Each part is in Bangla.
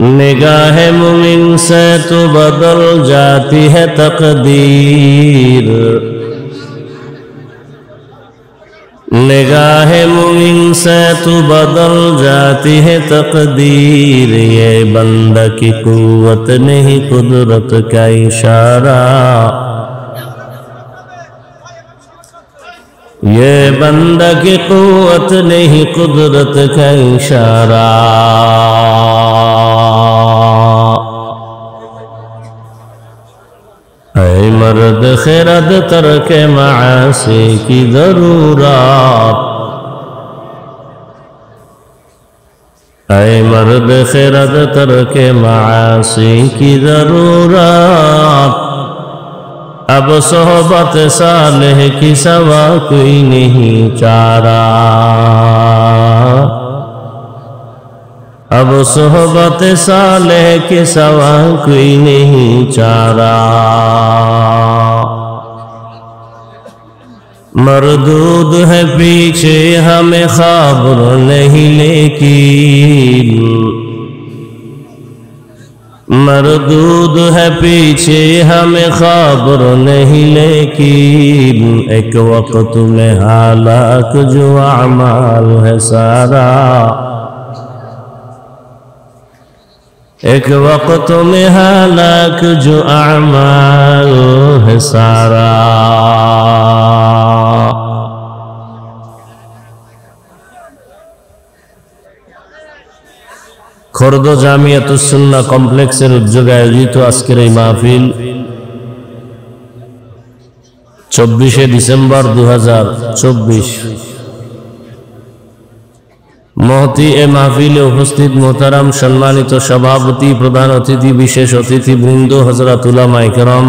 निगाह मुमिन से तो बदल जाती है तकदीर, निगाह मुमिन से तो बदल जाती है तकदीर। ये बंदा की कुव्वत नहीं कुदरत का इशारा, ये बंदा की कुव्वत नहीं कुदरत का इशारा। ऐ मर्द खिरद तरके मासी की जरूरत, ऐ मर्द खिरद तरके मासी की जरूरत। अब सोहबत सालेह की सवा कोई नहीं चारा, अब सोहबत सालेह की सवा कोई नहीं चारा। मरदूद है पीछे हमें खबर नहीं लेकिन, मरदूद है पीछे हमें खबर नहीं लेकिन। एक वक्त में हालाक जो अमाल है सारा, एक वक्त में हालाक जो अमाल है सारा। খোর্দ জামিয়াতুস সুন্নাহ কমপ্লেক্সের উদ্যোগে আয়োজিত আজকের এই মাহফিল 24 ডিসেম্বর 2024। মহতি এ মাহফিলে উপস্থিত মোহতারাম সম্মানিত সভাপতি, প্রধান অতিথি, বিশেষ অতিথিবৃন্দ, হযরত উলামায়ে কেরাম,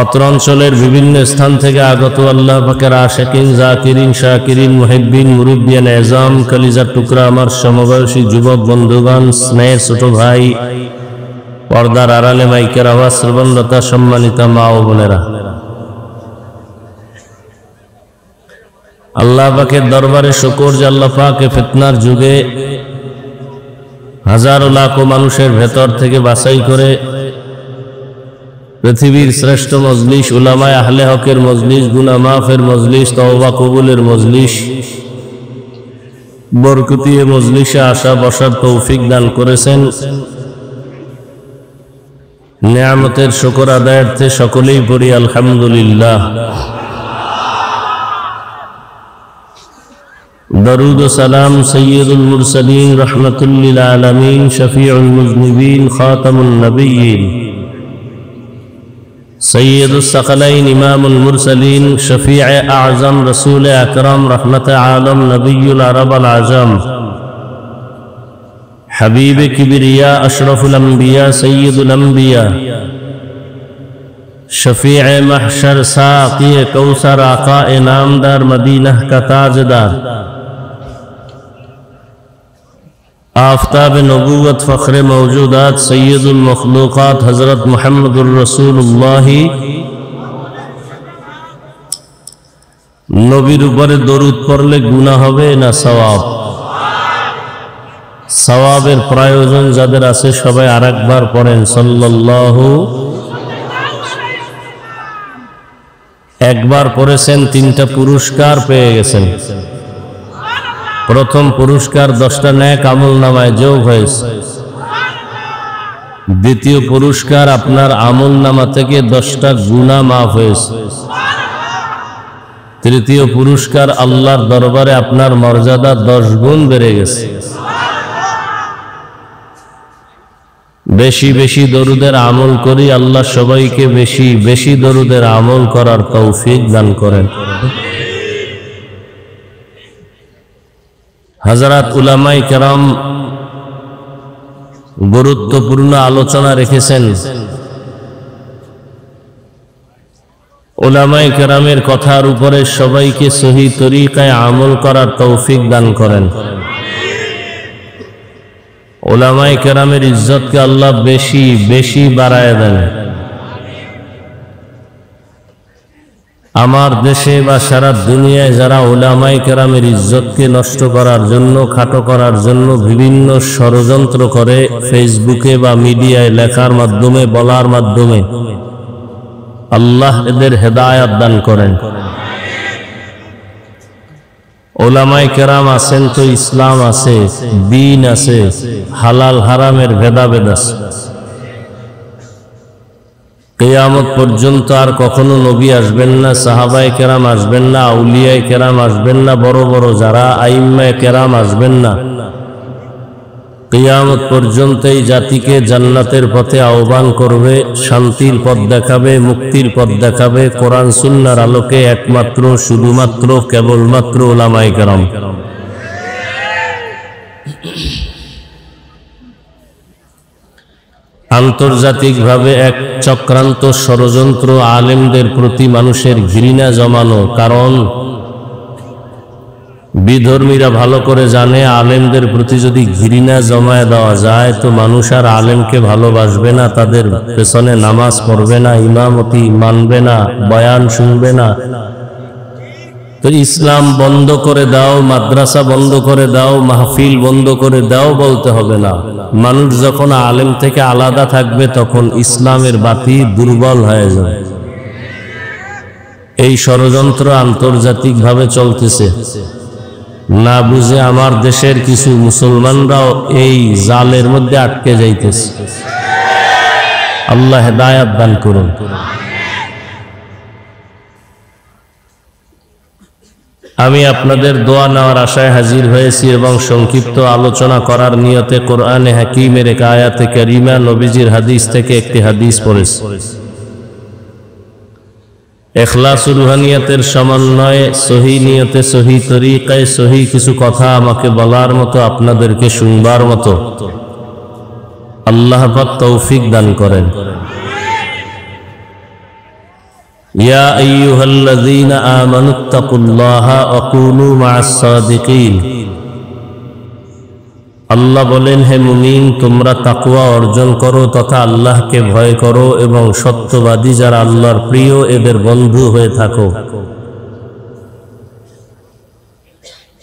অত্র অঞ্চলের বিভিন্ন স্থান থেকে আগত আল্লাহ পাকের আশিকিন, জাকিরিন, শাকিরিন, মুহিব্বিন, মুরব্বিয়ান এজাম, কলিজার টুকরা আমার সমবয়সী যুবক বন্ধুগণ, স্নেহের ছোট ভাই, পর্দার আড়ালে মাইকের আওয়াজ শ্রবণরতা সম্মানিতা মা ও বোনেরা, আল্লাহ পাকের দরবারে শুকর যে আল্লাহ পাক ফিতনার যুগে হাজারো লাখো মানুষের ভেতর থেকে বাছাই করে পৃথিবীর শ্রেষ্ঠ মজলিস, উলামায়ে আহলে হকের মজলিস, গুনাহ মাফের মজলিস, তওবা কবুলের মজলিস, বরকতি এ মজলিসে আসা বসার তৌফিক দান করেছেন। নিয়ামতের শুকর আদায়ার্থে সকলেই পড়ি আলহামদুলিল্লাহ। দরুদ ও সালাম সাইয়্যিদুল মুরসালিন, রাহমাতুল লিল আলামিন, শফিউল মুযনিবিন, খাতামুন নবিয়্যিন, সৈয়দুস সাকালাইন, ইমামুল মুরসালিন, শফিয়ে আযম, রসুল আকরাম, রহমতে আলম, নবিয়ুল আরব আল আজম, হাবিবে কিবরিয়া, আশরফুল আম্বিয়া, সৈয়দুল আম্বিয়া, শফিয়ে মাহশর, সাকিয়ে কৌসর, আকায়ে নামদার, মদিনাহ কা তাজদার, आफ़ताब नबूवत, फ़ख्र मौजूदात, सैयदुल मखलूक़ात, हज़रत मुहम्मदुर रसूलुल्लाह। नबीर उपरे दरूद पढ़ले गुनाह होबे ना सवाब? सवाबेर प्रयोजन जादेर आछे सबाई आरेकबार पढ़ेन सल्लल्लाहु। एकबार पढ़ेছেন, 3টা पुरस्कार পেয়ে গেছেন। প্রথম পুরস্কার 10টা নেক আমল নামায় যোগ হয়েছে। দ্বিতীয় পুরস্কার আপনার আমল নামা থেকে 10টা গুনাহ মাফ হয়েছে। তৃতীয় পুরস্কার আল্লাহর দরবারে আপনার মর্যাদা 10 গুণ বেড়ে গেছে। বেশি বেশি দরুদের আমল করি, আল্লাহ সবাইকে বেশি বেশি দরুদের আমল করার তৌফিক দান করেন। হযরত উলামায়ে কেরাম গুরুত্বপূর্ণ আলোচনা রেখেছেন। উলামায়ে কেরামের কথার উপরে সবাইকে সহি তরিকায় আমল করার তৌফিক দান করেন। উলামায়ে কেরামের ইজ্জতকে আল্লাহ বেশি বেশি বাড়ায় দেন। আমার দেশে বা সারা দুনিয়ায় যারা উলামায়ে কেরামের ইজ্জতকে নষ্ট করার জন্য, খাটো করার জন্য বিভিন্ন ষড়যন্ত্র করে, ফেসবুকে বা মিডিয়ায় লেখার মাধ্যমে, বলার মাধ্যমে, আল্লাহ এদের হেদায়েত দান করেন। উলামায়ে কেরাম আছেন তো ইসলাম আছে, দ্বীন আছে, হালাল হারামের ভেদাভেদ আছে। কিয়ামত পর্যন্ত আর কখনো নবী আসবেন না, সাহাবায়ে কেরাম আসবেন না, আউলিয়ায়ে কেরাম আসবেন না, বড় বড় যারা আইম্মায়ে কেরাম আসবেন না। কিয়ামত পর্যন্ত এই জাতিকে জান্নাতের পথে আহ্বান করবে, শান্তির পথ দেখাবে, মুক্তির পথ দেখাবে কোরআন সুন্নাহর আলোকে একমাত্র, শুধুমাত্র, কেবলমাত্র উলামায়ে কেরাম। আন্তর্জাতিকভাবে এক চক্রান্ত ষড়যন্ত্র আলেমদের প্রতি মানুষের ঘৃণা জমানো। কারণ বিধর্মীরা ভালো করে জানে আলেমদের প্রতি যদি ঘৃণা জমায় দেওয়া যায় তো মানুষ আর আলেমকে ভালোবাসবে না, তাদের পেছনে নামাজ পড়বে না, ইমামতি মানবে না, বয়ান শুনবে না। তো ইসলাম বন্ধ করে দাও, মাদ্রাসা বন্ধ করে দাও, মাহফিল বন্ধ করে দাও বলতে হবে না। মানুষ যখন আলেম থেকে আলাদা থাকবে তখন ইসলামের বাতি দুর্বল হয়ে যাবে। এই ষড়যন্ত্র আন্তর্জাতিকভাবে চলতেছে। না বুঝে আমার দেশের কিছু মুসলমানরাও এই জালের মধ্যে আটকে যাইতেছে। আল্লাহ হেদায়েত দান করুন। আমি আপনাদের দোয়া নেওয়ার আশায় হাজির হয়েছি এবং সংক্ষিপ্ত আলোচনা করার নিয়তে কোরআনে হাকিমের এক আয়াতে কারিমা, নবীজির হাদিস থেকে একটি হাদিস পড়েছি। ইখলাস ও রুহানিয়াতের সমন্বয়ে সহি নিয়তে, সহি তরিকায়, সহি কিছু কথা আমাকে বলার মতো, আপনাদেরকে শুনবার মতো আল্লাহ পাক তৌফিক দান করেন। ইয়া আইয়ুহাল্লাযীনা আমানুত্তাকুল্লাহা ওয়া কুনু মা'আস সাদিকিন। আল্লাহ বলেন, হে মুমিন, তোমরা তাকওয়া অর্জন করো তথা আল্লাহকে ভয় করো এবং সত্যবাদী যারা আল্লাহর প্রিয় এদের বন্ধু হয়ে থাকো।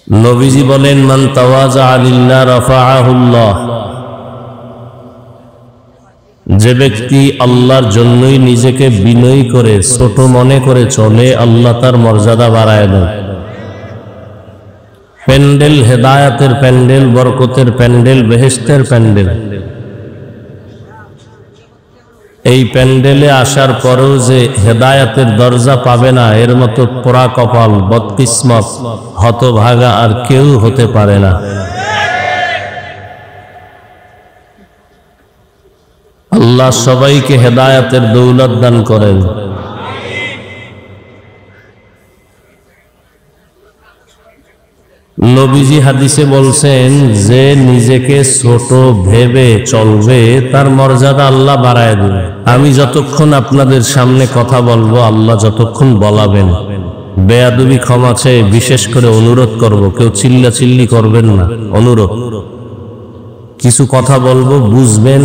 নবীজি বলেন, মান তাওয়াযা লিল্লাহ রাফাআহুল্লাহ। যে ব্যক্তি আল্লাহর জন্যই নিজেকে বিনয়ী করে, ছোট মনে করে চলে, আল্লাহ তার মর্যাদা বাড়ায় দেন। প্যান্ডেল, হেদায়াতের প্যান্ডেল, বরকতের প্যান্ডেল, বেহেশতের প্যান্ডেল। এই প্যান্ডেলে আসার পরেও যে হেদায়াতের দরজা পাবে না, এর মতো পোড়া কপাল, বদকিসমত, হতভাগা আর কেউ হতে পারে না। আল্লাহ সবাইকে হেদায়াতের দৌলত দান করেন। নবীজি হাদিসে বলছেন, যে নিজেকে ছোট ভেবে চলবে তার মর্যাদা আল্লাহ বাড়ায় দেবে। আমি যতক্ষণ আপনাদের সামনে কথা বলবো, আল্লাহ যতক্ষণ বলাবেন, বেয়াদবি ক্ষমা চেয়ে বিশেষ করে অনুরোধ করব, কেউ চিল্লাচিল্লি করবেন না। অনুরোধ, কিছু কথা বলবো, বুঝবেন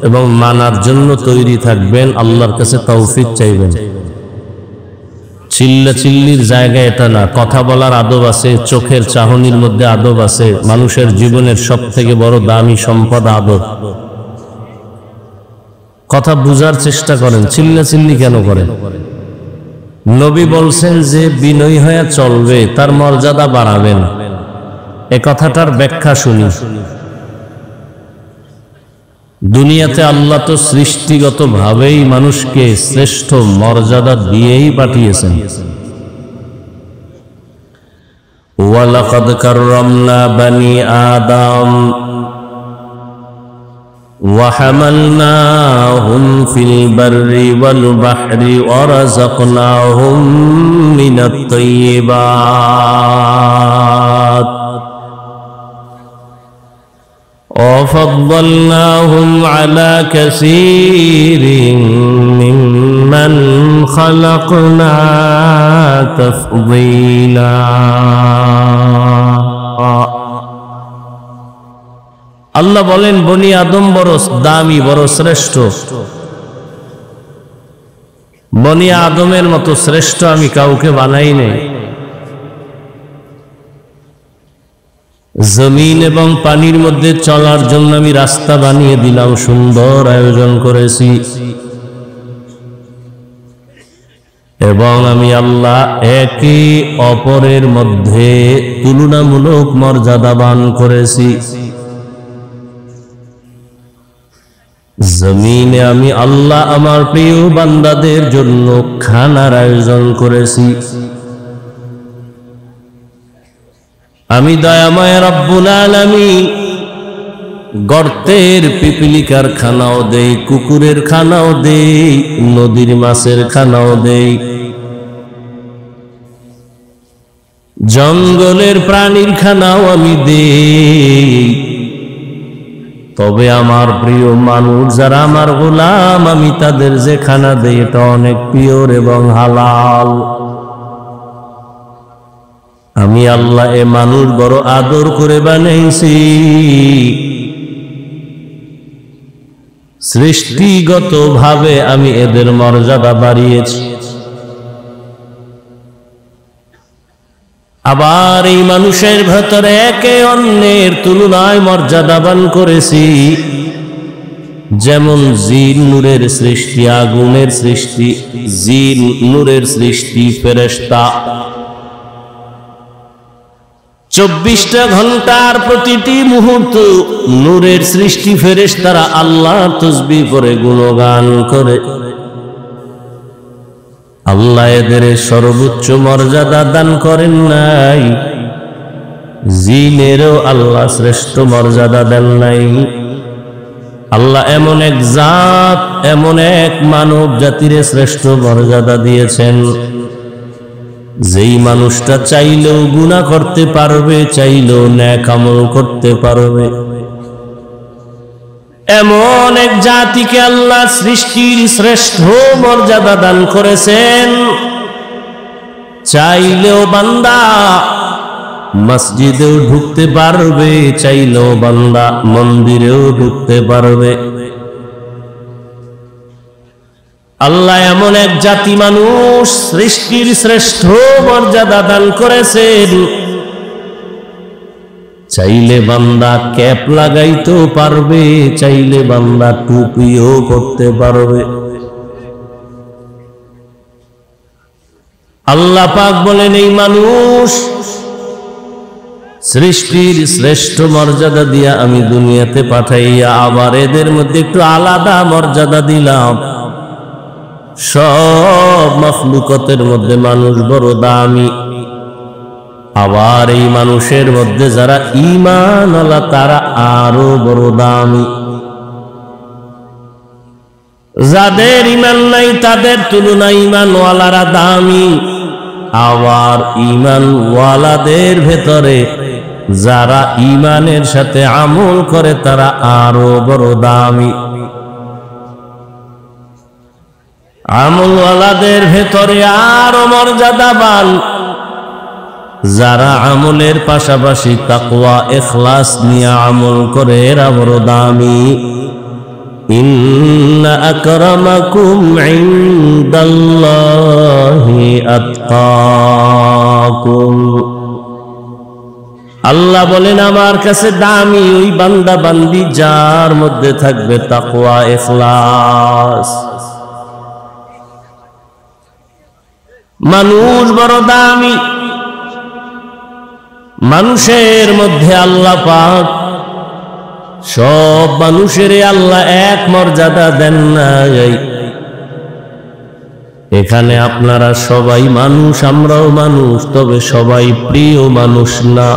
এবং মানার জন্য তৈরি থাকবেন, আল্লাহর কাছে তৌফিক চাইবেন। চিল্লাচিল্লির জায়গা এটা না। কথা বলার আদব আছে, চোখের চাহনির মধ্যে আদব আছে। মানুষের জীবনের সব থেকে বড় দামি সম্পদ আদব। কথা বুঝার চেষ্টা করেন, চিল্লাচিল্লি কেন করেন? নবী বলছেন যে বিনয়ী হয়ে চলবে তার মর্যাদা বাড়াবেন। এ কথাটার ব্যাখ্যা শুনি। দুনিয়াতে আল্লাহ তো সৃষ্টিগত ভাবেই মানুষকে শ্রেষ্ঠ মর্যাদা দিয়েই পাঠিয়েছেন। ওয়ালাকাদ কাররামনা বানি আদম ওয়া হামালনাহুম ফিল বাররি ওয়াল বাহরি ওয়া রাযাকনাহুম মিনাত তাইয়্যিবাত وفضلناهم على كثير ممن خلقنا تفضيلا। আল্লাহ বলেন, বনি আদম বড় দামি, বড় শ্রেষ্ঠ। বনি আদমের মতো শ্রেষ্ঠ আমি কাউকে বানাই নাই। জমিন এবং পানির মধ্যে চলার জন্য আমি রাস্তা বানিয়ে দিলাম, সুন্দর আয়োজন করেছি। এবং আমি আল্লাহ একে অপরের মধ্যে তুলনামূলক মর্যাদাবান করেছি। জমিনে আমি আল্লাহ আমার প্রিয় বান্দাদের জন্য খানার আয়োজন করেছি। আমি দয়াময় রব্বুল আলামিন গর্তের পিপিলিকার খানাও দেই, কুকুরের খানাও দেই, নদীর মাছের খানাও দেই, জঙ্গলের প্রাণীর খানাও আমি দেই। তবে আমার প্রিয় মানুষ যারা আমার গোলাম, আমি তাদের যে খানা দেই এটা অনেক পিওর এবং হালাল। আমি আল্লাহ এ মানুষ বড় আদর করে বানাইছি। সৃষ্টিগতভাবে আমি এদের মর্যাদা বাড়িয়েছি। আবার এই মানুষের ভেতরে একে অন্যের তুলনায় মর্যাদাবান করেছি। যেমন জিন নূরের সৃষ্টি, আগুনের সৃষ্টি, জিন নূরের সৃষ্টি, ফেরেশতা 24টা ঘন্টার প্রতিটি মুহূর্ত নূরের সৃষ্টি। ফেরেশতারা আল্লাহর তাসবিহ করে গুণগান করে। আল্লাহ এদের সর্বোচ্চ মর্যাদা দান করেন নাই, জিনেরও আল্লাহ শ্রেষ্ঠ মর্যাদা দেন নাই। আল্লাহ এমন এক জাত, এমন এক মানব জাতির শ্রেষ্ঠ মর্যাদা দিয়েছেন, যেই মানুষটা চাইলেও গুনাহ করতে পারবে, চাইলেও নেক আমল করতে পারবে। এমন এক জাতিকে আল্লাহ সৃষ্টির শ্রেষ্ঠ মর্যাদা দান করেছেন। চাইলেও বান্দা মসজিদেও ঢুকতে পারবে, চাইলেও বান্দা মন্দিরেও ঢুকতে পারবে। আল্লাহ এমন এক জাতি মানুষ সৃষ্টির শ্রেষ্ঠ মর্যাদা দান করেছেন। চাইলে বান্দা ক্যাপ লাগাইতেও পারবে, চাইলে বান্দা টুপিও করতে পারবে। আল্লাহ পাক বলেন এই মানুষ সৃষ্টির শ্রেষ্ঠ মর্যাদা দিয়া আমি দুনিয়াতে পাঠাইয়া আবার এদের মধ্যে একটু আলাদা মর্যাদা দিলাম। সব মাখলুকাতের মধ্যে মানুষ বড় দামি। আবার এই মানুষের মধ্যে যারা ঈমানওয়ালা তারা আরো বড় দামি। যাদের ঈমান নাই তাদের তুলনায় ঈমানওয়ালারা দামি। আবার ঈমানওয়ালাদের ভেতরে যারা ঈমানের সাথে আমল করে তারা আরো বড় দামি। আমলওয়ালাদের ভেতরে আরো মর্যাদাবান যারা আমলের পাশাপাশি তাকওয়া ইখলাস নিয়ে আমল করে এরা বড় দামি। ইন্না আকরামাকুম ইনদাল্লাহি আতকাকুম। আল্লাহ বলেন আমার কাছে দামি ওই বান্দা বান্দি যার মধ্যে থাকবে তাকওয়া ইখলাস। মানুষ বড় দামি। মানুষের মধ্যে আল্লাহ পাক সব মানুষের আল্লাহ এক মর্যাদা দেন নাই। এখানে আপনারা সবাই মানুষ, আমরাও মানুষ, তবে সবাই প্রিয় মানুষ না।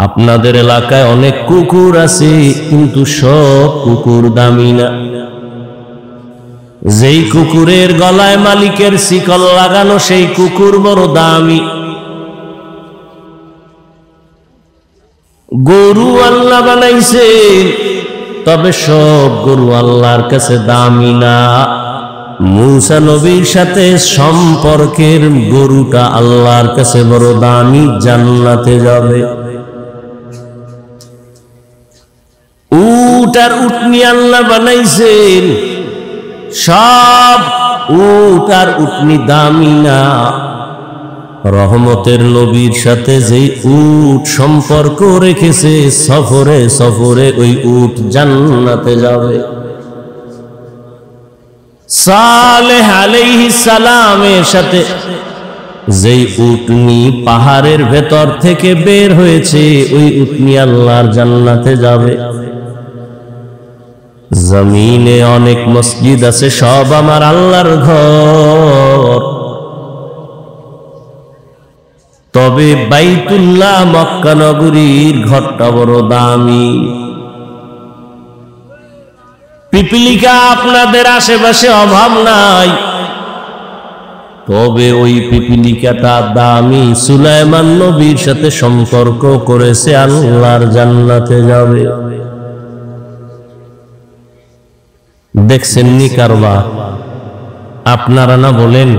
আপনাদের এলাকায় অনেক কুকুর আছে, কিন্তু সব কুকুর দামি না। যেই কুকুরের গলায় মালিকের শিকল লাগানো সেই কুকুর বড় দামি। গরু আল্লাহ বানাইছে, তবে সব গরু আল্লাহর কাছে দামি না। মূসা নবীর সাথে সম্পর্কের গরুটা আল্লাহর কাছে বড় দামি, জান্নাতে যাবে। উট আর উটনি আল্লাহ বানাইছেন, সব উট আর উটনি দামি না, রহমতের নবীর সাথে যেই উট সম্পর্ক রেখেছে, সফরে সফরে ওই উট জান্নাতে যাবে। সালেহ আলাইহিস সালামের সাথে যেই উটনি পাহাড়ের ভেতর থেকে বের হয়েছে, ওই উটনি আল্লাহর জান্নাতে যাবে। জমিনে অনেক মসজিদ আছে, সব আমার আল্লাহর ঘর, তবে বাইতুল্লাহ মক্কা নগরীর ঘরটা বড় দামি। পিপিলিকা আপনাদের আশেপাশে অভাব নাই, তবে ওই পিপিলিকাটা দামি। সুলাইমান নবীর সাথে সম্পর্ক করেছে, আল্লাহর জান্নাতে যাবে। দেখছেননি কারবা? আপনারা না বলেন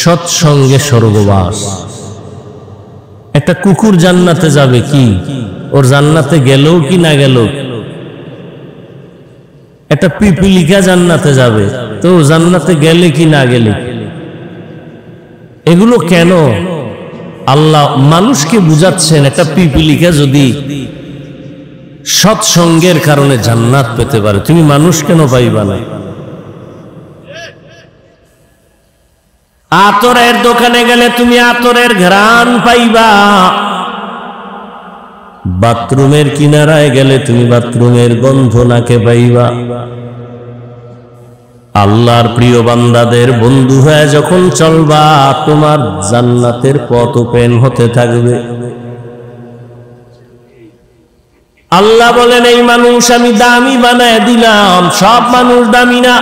সৎসঙ্গে স্বর্গবাস। একটা কুকুর জান্নাতে যাবে কি? ওর জান্নাতে গেলেও কি না গেল? একটা পিপিলিকা জান্নাতে যাবে, তো জান্নাতে গেলে কি না গেলে? এগুলো কেন? আল্লাহ মানুষকে বুঝাচ্ছেন, একটা পিপিলিকা যদি সৎসঙ্গের কারণে জান্নাত পেতে পারে, তুমি মানুষ কেন পাইবা না? আতরের দোকানে গেলে তুমি আতরের ঘ্রাণ পাইবা, বাথরুমের কিনারায় গেলে তুমি বাথরুমের গন্ধ নাকে পাইবা। আল্লাহর প্রিয় বান্দাদের বন্ধু হয়ে যখন চলবা, তোমার জান্নাতের পথ ওপেন হতে থাকবে। আল্লাহ বলেন, এই মানুষ আমি দামি বানায় দিলাম। সব মানুষ দামি না।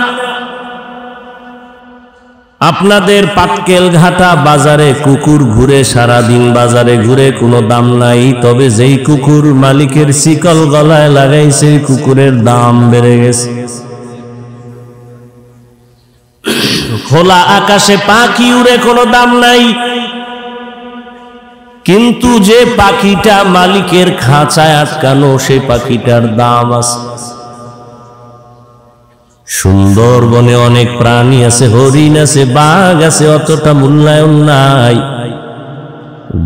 আপনাদের পাটকেল ঘাটা বাজারে কুকুর ঘুরে, সারাদিন বাজারে ঘুরে, কোনো দাম নাই, তবে যেই কুকুর মালিকের শিকল গলায় লাগাইছে, কুকুরের দাম বেড়ে গেছে। খোলা আকাশে পাখি উড়ে, কোনো দাম নাই, কিন্তু যে পাখিটা মালিকের খাঁচায় আটকানো, সেই পাখিটার দাম আছে। সুন্দরবনে অনেক প্রাণী আছে, হরিণ আছে, বাঘ আছে, অতটা মূল্যায়ন নাই।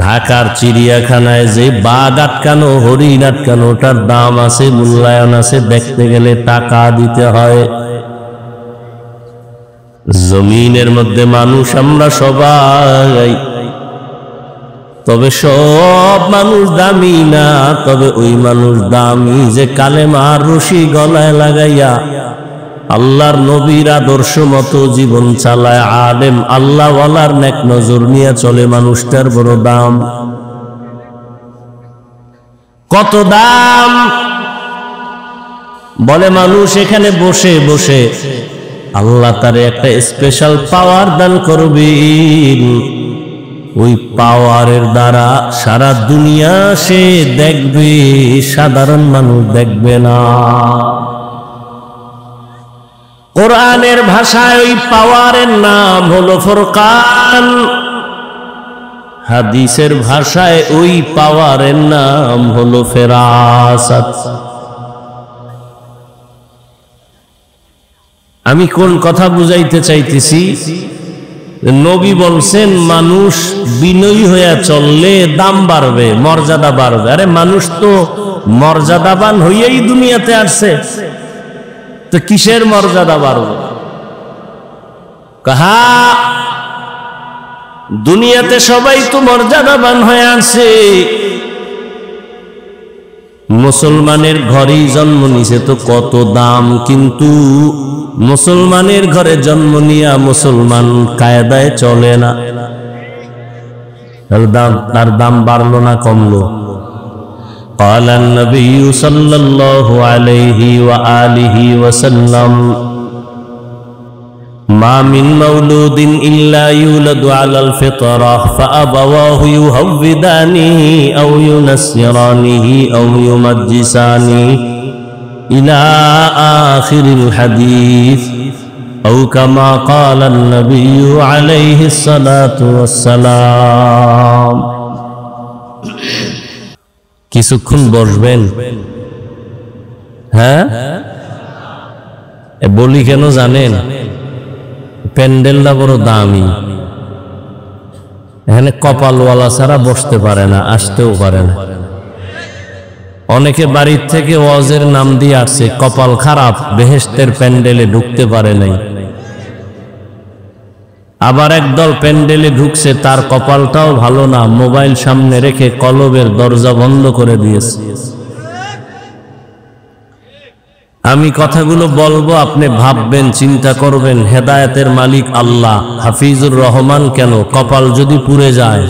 ঢাকার চিড়িয়াখানায় যে বাঘ আটকানো, হরিণ আটকানো, ওটার দাম আছে, মূল্যায়ন আছে, দেখতে গেলে টাকা দিতে হয়। জমিনের মধ্যে মানুষ আমরা সবাই, তবে সব মানুষ দামি না। তবে ওই মানুষ দামি যে কালেমার রশি গলায় লাগাইয়া আল্লাহর নবীর আদর্শ মতো জীবন চালায়, আলেম আল্লাহ ওয়ালার নেক নজর নিয়ে চলে, মানুষটার বড় দাম। কত দাম? বলে মানুষ এখানে বসে বসে আল্লাহ তারে একটা স্পেশাল পাওয়ার দান করবেন। ওই পাওয়ারের দ্বারা সারা দুনিয়া সে দেখবে, সাধারণ মানুষ দেখবে না। কোরআনের ভাষায় ওই পাওয়ারের নাম হলো ফুরকান, হাদিসের ভাষায় ওই পাওয়ারের নাম হলো ফেরাসাত। আমি কোন কথা বুঝাইতে চাইতেছি? নবী বলছেন মানুষ বিনয়ী হইয়া চললে দাম বাড়বে, মর্যাদা বাড়বে। আরে মানুষ তো মর্যাদাবান হইয়াই দুনিয়াতে আসছে, তো কিসের মর্যাদা বাড়বে? কাহা দুনিয়াতে সবাই তো মর্যাদাবান হয়ে আছে। মুসলমানের ঘরেই জন্ম নিছে, তো কত দাম, কিন্তু মুসলমানের ঘরে জন্ম নিয়া মুসলমান কায়দায় চলে না, তার দাম বাড়লো না কমলো? قال النبي صلى الله عليه وآله وسلم ما من مولود إلا يولد على الفطرة فأبواه يهودانه أو ينصرانه أو يمجسانه إلى آخر الحديث أو كما قال النبي عليه الصلاة والسلام। কিছুক্ষণ বসবেন? হ্যাঁ, বলি কেন জানেন? প্যান্ডেলটা বড় দামি, এখানে কপালওয়ালা ছাড়া বসতে পারে না, আসতেও পারে না। অনেকে বাড়ির থেকে ওয়াজের নাম দিয়ে আসছে, কপাল খারাপ, বেহেশতের প্যান্ডেলে ঢুকতে পারে নাই। আবার একদল প্যান্ডেলে ঢুকছে, তার কপালটাও ভালো না, মোবাইল সামনে রেখে কলবের দরজা বন্ধ করে দিয়েছে। আমি কথাগুলো বলবো, আপনি ভাববেন, চিন্তা করবেন, হেদায়েতের মালিক আল্লাহ, হাফিজুর রহমান কেন, কপাল যদি পুড়ে যায়,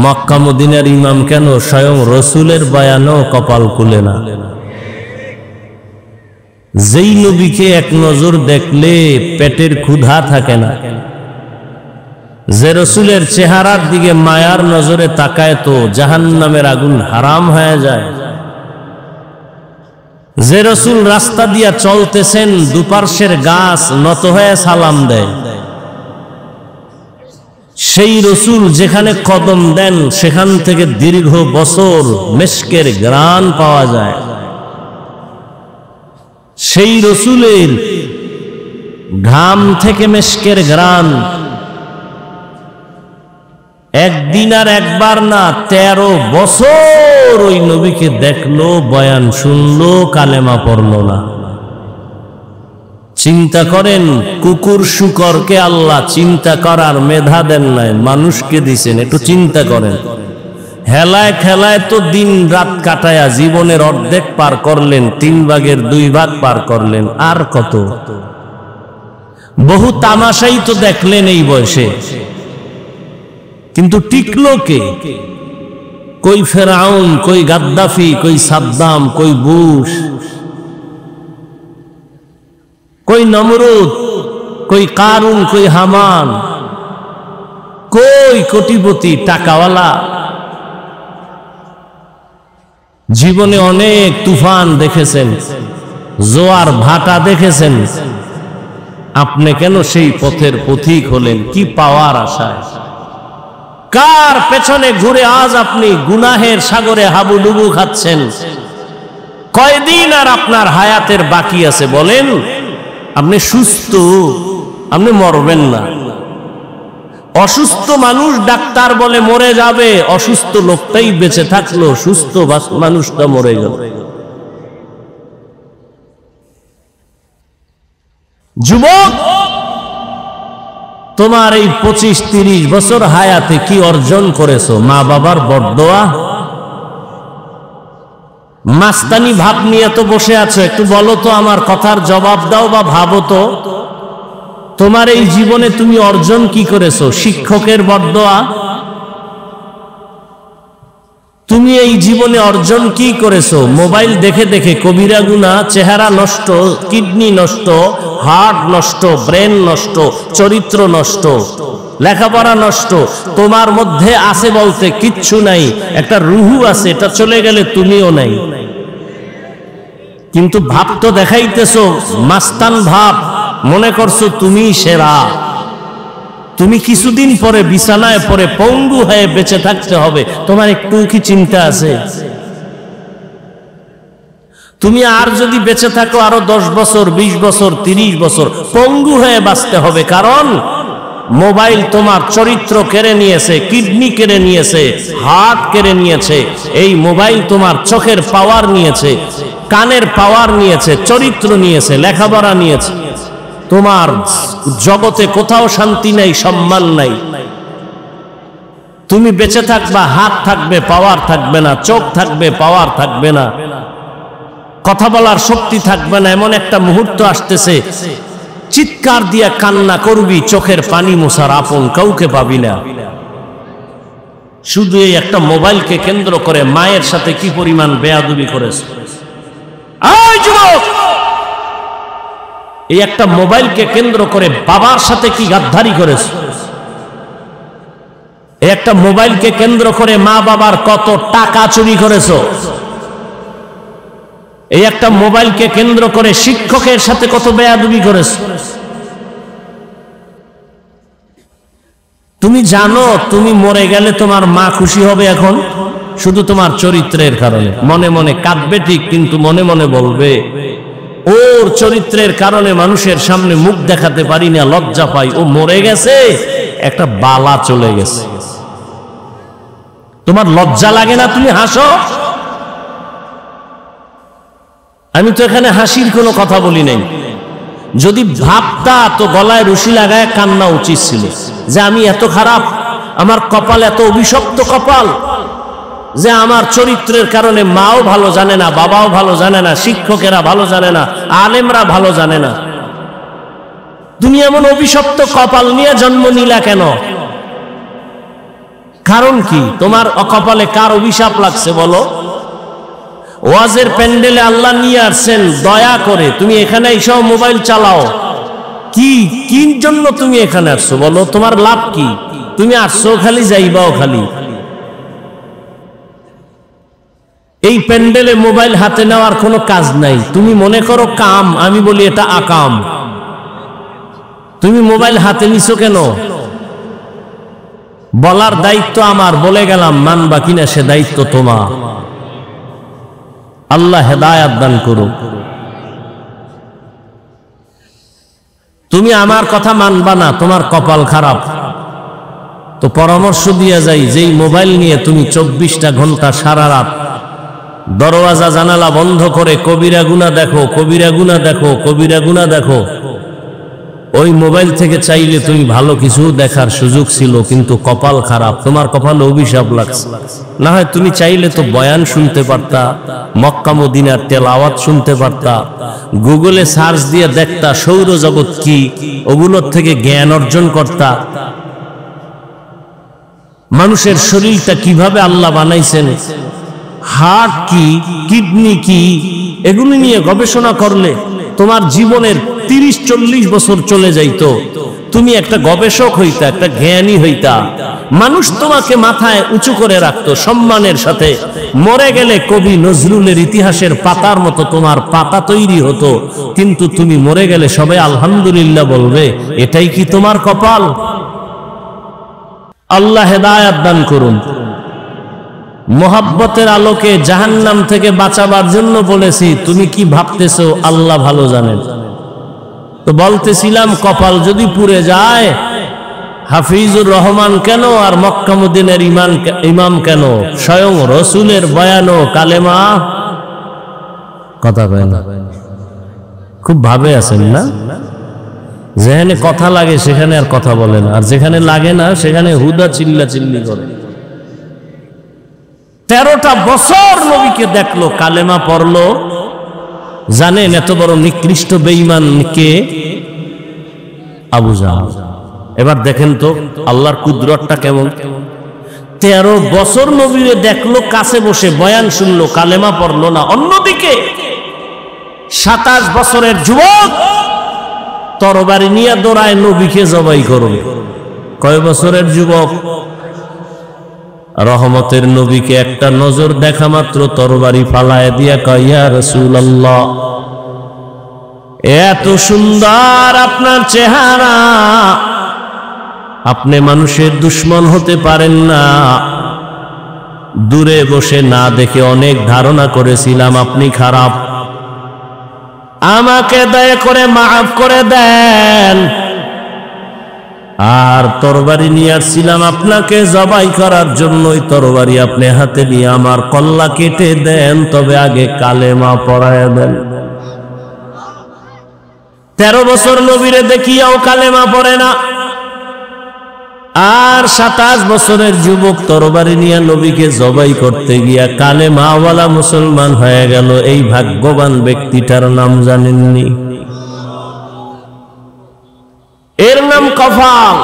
মক্কা মদিনার ইমাম কেন, স্বয়ং রসুলের বয়ানও কপাল খুলে না। যেই নবীকে এক নজর দেখলে পেটের ক্ষুধা থাকে না, যে রসুলের চেহারার দিকে মায়ার নজরে তাকায় তো জাহান্নামের আগুন হারাম হয়ে যায়, যে রসুল রাস্তা দিয়া চলতেছেন দুপার্শ্বের গাছ নত হয়ে সালাম দেয়, সেই রসুল যেখানে কদম দেন সেখান থেকে দীর্ঘ বছর মেশকের ঘ্রাণ পাওয়া যায়। সেই রসুলের ঘাম থেকে মেশকের ঘ্রাণ একদিন আর একবার না, 13 বছর ওই নবীকে দেখলো, বয়ান শুনলো, কালেমা পড়লো না। চিন্তা করেন, কুকুর শুকরকে আল্লাহ চিন্তা করার মেধা দেন নাই, মানুষকে দিছেন। একটু চিন্তা করেন, হেলায় খেলায় তো দিন রাত কাটায়া জীবনের অর্ধেক পার করলেন, 3 ভাগের 2 ভাগ পার করলেন, আর কত? বহু তামাশাই তো দেখলেন এই বয়সে, কিন্তু টিকলো কে? কই ফেরাউন, কই গাদ্দাফি, কই সাদ্দাম, কই বুশ, কই নমরুদ, কই কারুন, কই হামান, কই কোটিপতি টাকাওয়ালা? জীবনে অনেক তুফান দেখেছেন, জোয়ার ভাটা দেখেছেন, আপনি কেন সেই পথের পথিক হলেন? কি পাওয়ার আশায়? কার পেছনে ঘুরে আজ আপনি গুনাহের সাগরে হাবুডুবু খাচ্ছেন? কয়দিন আর আপনার হায়াতের বাকি আছে বলেন? আপনি সুস্থ, আপনি মরবেন না। অসুস্থ মানুষ ডাক্তার বলে মরে যাবে, অসুস্থ লোকটাই বেঁচে থাকলো, সুস্থ মানুষটা মরে গেল। যুবক, তোমার এই 25-30 বছর হায়াতে কি অর্জন করেছো? মা বাবার বরদোয়া, মাস্তানি ভাব নিয়ে তো বসে আছো। একটু বলো তো, আমার কথার জবাব দাও বা ভাবো তো, তোমার এই জীবনে তুমি অর্জন কি করেছো? শিক্ষকের বরদোয়া? তুমি এই জীবনে অর্জন কি করেছো? মোবাইল দেখে দেখে কবিরা গুনাহ, চেহারা নষ্ট, কিডনি নষ্ট, হার্ট নষ্ট, ব্রেন নষ্ট, চরিত্র নষ্ট, লেখাপড়া নষ্ট। তোমার মধ্যে আছে বলতে কিচ্ছু নাই, একটা রুহু আছে, এটা চলে গেলে তুমিও নাই। কিন্তু ভাব তো দেখাইতেছো মাস্তান ভাব, মনে করছো তুমি সেরা। তুমি কিছুদিন পরে বিছানায় পরে পঙ্গু হয়ে বেঁচে থাকতে হবে, তোমার একটু কি চিন্তা আছে? তুমি আর যদি বেঁচে থাকো আরো 10 বছর, 20 বছর, 30 বছর, পঙ্গু হয়ে বাঁচতে হবে। কারণ মোবাইল তোমার চরিত্র কেড়ে নিয়েছে, কিডনি কেড়ে নিয়েছে, হার্ট কেড়ে নিয়েছে। এই মোবাইল তোমার চোখের পাওয়ার নিয়েছে, কানের পাওয়ার নিয়েছে, চরিত্র নিয়েছে, লেখাপড়া নিয়েছে। তোমার জগতে কোথাও শান্তি নাই, সম্মান নাই। তুমি বেঁচে থাকবা, হাত থাকবে, পাওয়ার থাকবে না, চোখ থাকবে, পাওয়ার থাকবে না, কথা বলার শক্তি থাকবে না। এমন একটা মুহূর্ত আসতেছে, চিৎকার দিয়া কান্না করবি, চোখের পানি মোছার আপন কাউকে পাবি না। শুধু এই একটা মোবাইলকে কেন্দ্র করে মায়ের সাথে কি পরিমাণ বেয়াদবি করেছে। এই একটা মোবাইলকে কেন্দ্র করে বাবার সাথে কি গাদ্দারি করেছে। এই একটা মোবাইলকে কেন্দ্র করে মা বাবার কত টাকা চুরি করেছো। এই একটা মোবাইলকে কেন্দ্র করে শিক্ষকের সাথে কত বেয়াদবি করেছো। তুমি জানো তুমি মরে গেলে তোমার মা খুশি হবে এখন শুধু তোমার চরিত্রের কারণে। মনে মনে কাঁদবে ঠিক, কিন্তু মনে মনে বলবে ওর চরিত্রের কারণে মানুষের সামনে মুখ দেখাতে পারি না, লজ্জা পাই। ও মরে গেছে, একটা বালা চলে গেছে। তোমার লজ্জা লাগে না? তুমি হাসো। আমি তো এখানে হাসির কোনো কথা বলি নাই। যদি ভাবতা তো গলায় রশি লাগায় কান্না উচিত ছিল যে আমি এত খারাপ, আমার কপাল এত অভিশপ্ত কপাল যে আমার চরিত্রের কারণে মাও ভালো জানে না, বাবাও ভালো জানে না, শিক্ষকেরা ভালো জানে না, আলেমরা ভালো জানে না। তুমি এমন অভিশপ্ত কপাল নিয়ে জন্ম নিলা কেন? কারণ কি? তোমার কপালে কার অভিশাপ লাগছে বলো? ওয়াজের প্যান্ডেলে আল্লাহ নিয়ে আসছেন দয়া করে, তুমি এখানে এসব মোবাইল চালাও। কি জন্য তুমি এখানে আসছো বলো? তোমার লাভ কি? তুমি আসছো খালি, যাইবাও খালি। এই প্যান্ডেলে মোবাইল হাতে নেওয়ার কোনো কাজ নাই। তুমি মনে করো কাম, আমি বলি এটা আকাম। তুমি মোবাইল হাতে নিছো কেন? বলার দায়িত্ব আমার, বলে গেলাম, মানবা কিনা সে দায়িত্ব তোমার। আল্লাহ হেদায়াত দান করুক। তুমি আমার কথা মানবা না, তোমার কপাল খারাপ। তো পরামর্শ দিয়ে যাই, যেই মোবাইল নিয়ে তুমি 24টা ঘন্টা সারা রাত দরওয়াজা জানালা বন্ধ করে কবিরা গুনাহ দেখো, কবিরা গুনাহ দেখো, কবিরা গুনাহ দেখো, ওই মোবাইল থেকে চাইলে তুমি ভালো কিছু দেখার সুযোগ ছিল, কিন্তু কপাল খারাপ, তোমার কপালে অভিশাপ লাগছে। না হয় তুমি চাইলে তো বয়ান শুনতে পারতা, মক্কা মদিনার তেলাওয়াত শুনতে পারতা, গুগলে সার্চ দিয়ে দেখতা সৌরজগৎ কি, ওগুলোর থেকে জ্ঞান অর্জন করতা। মানুষের শরীরটা কিভাবে আল্লাহ বানাইছেন, হার্ট কি, কিডনি কি, এগুলো নিয়ে গবেষণা করলে তোমার জীবনের 30-40 বছর চলে যাইতো। তুমি একটা গবেষক হইতা, একটা জ্ঞানী হইতা। মানুষ তোমাকে মাথায় উঁচু করে রাখতো সম্মানের সাথে। মরে গেলে কবি নজরুলের ইতিহাসের পাতার মতো তোমার পাতা তৈরি হতো, কিন্তু তুমি মরে গেলে সবাই আলহামদুলিল্লাহ বলবে। এটাই কি তোমার কপাল? আল্লাহ হেদায়াত দান করুন। মোহাব্বতের আলোকে জাহান্নাম থেকে বাঁচাবার জন্য বলেছি, তুমি কি ভাবতেছো আল্লাহ ভালো জানেন। তো বলতেছিলাম, কপাল যদি পুড়ে যায়, হাফিজুর রহমান কেন আর মক্কা মদিনার ইমাম কেন, স্বয়ং রসুলের বয়ানও কালেমা কথা কয় না। খুব ভাবে আছেন না? যেখানে কথা লাগে সেখানে আর কথা বলেন, আর যেখানে লাগে না সেখানে হুদা চিল্লা চিল্লি করে। 13টা বছর নবীকে দেখলো, কালেমা পড়লো। জানেন এত বড় নিকৃষ্ট বেঈমান কে? আবু জাহল। এবার দেখেন তো আল্লাহর কুদরতটা কেমন। 13 বছর নবীরে দেখলো, কাছে বসে বয়ান শুনলো, কালেমা পড়লো না। অন্যদিকে 27 বছরের যুবক তরবারি নিয়ে দৌড়ায় নবীকে জবাই করবে। কয় বছরের যুবক? রহমতের নবীকে একটা নজর দেখা মাত্র তরবারি ফালায় দিয়া কয়, ইয়া রাসূলুল্লাহ, এত সুন্দর আপনার চেহারা, আপনি মানুষের দুশমন হতে পারেন না। দূরে বসে না দেখে অনেক ধারণা করেছিলাম আপনি খারাপ, আমাকে দয়া করে মাফ করে দেন। আর তরবারি নিয়ে আসছিলাম আপনাকে জবাই করার জন্যই, তরবারি আপনি হাতে নিয়ে আমার কল্লা কেটে দেন, তবে আগে কালেমা পড়ায় দেন। 13 বছর নবীরে দেখিয়াও কালেমা পড়ে না, আর 27 বছরের যুবক তরবারি নিয়ে নবীকে জবাই করতে গিয়া কালেমাওয়ালা মুসলমান হয়ে গেল। এই ভাগ্যবান ব্যক্তিটার নাম জানেননি? এর নাম কপাল।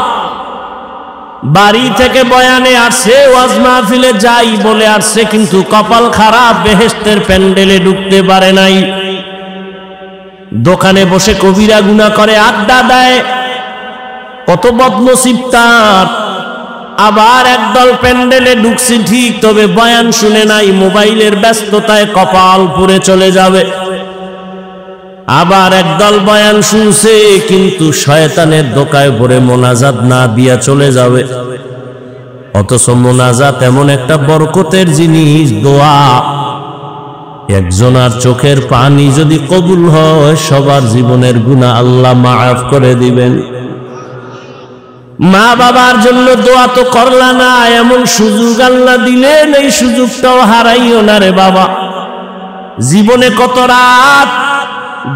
বাড়ি থেকে বয়ানে আসছে, ওয়াজ মাহফিলে যাই বলে আসছে, কিন্তু কপাল খারাপ, বেহেশতের প্যান্ডেলে ঢুকতে পারে নাই। দোকানে বসে কবিরা গুনাহ করে আড্ডা দেয়, কত বদনসিব তার। আবার একদল প্যান্ডেলে ঢুকছে ঠিক, তবে বয়ান শুনে নাই, মোবাইলের ব্যস্ততায় কপাল পুড়ে চলে যাবে। আবার একদল বয়ান শুনছে, কিন্তু শয়তানের ধোঁকায় পড়ে মোনাজাত না দিয়া চলে যাবে। অথচ মোনাজাত এমন একটা বরকতের জিনিস, দোয়া। একজনের চোখের পানি যদি কবুল হয় সবার জীবনের গুনাহ আল্লাহ মাফ করে দিবেন। মা বাবার জন্য দোয়া তো করলা না, এমন সুযোগ আল্লাহ দিলেন, এই সুযোগটাও হারাইও না রে বাবা। জীবনে কত রাত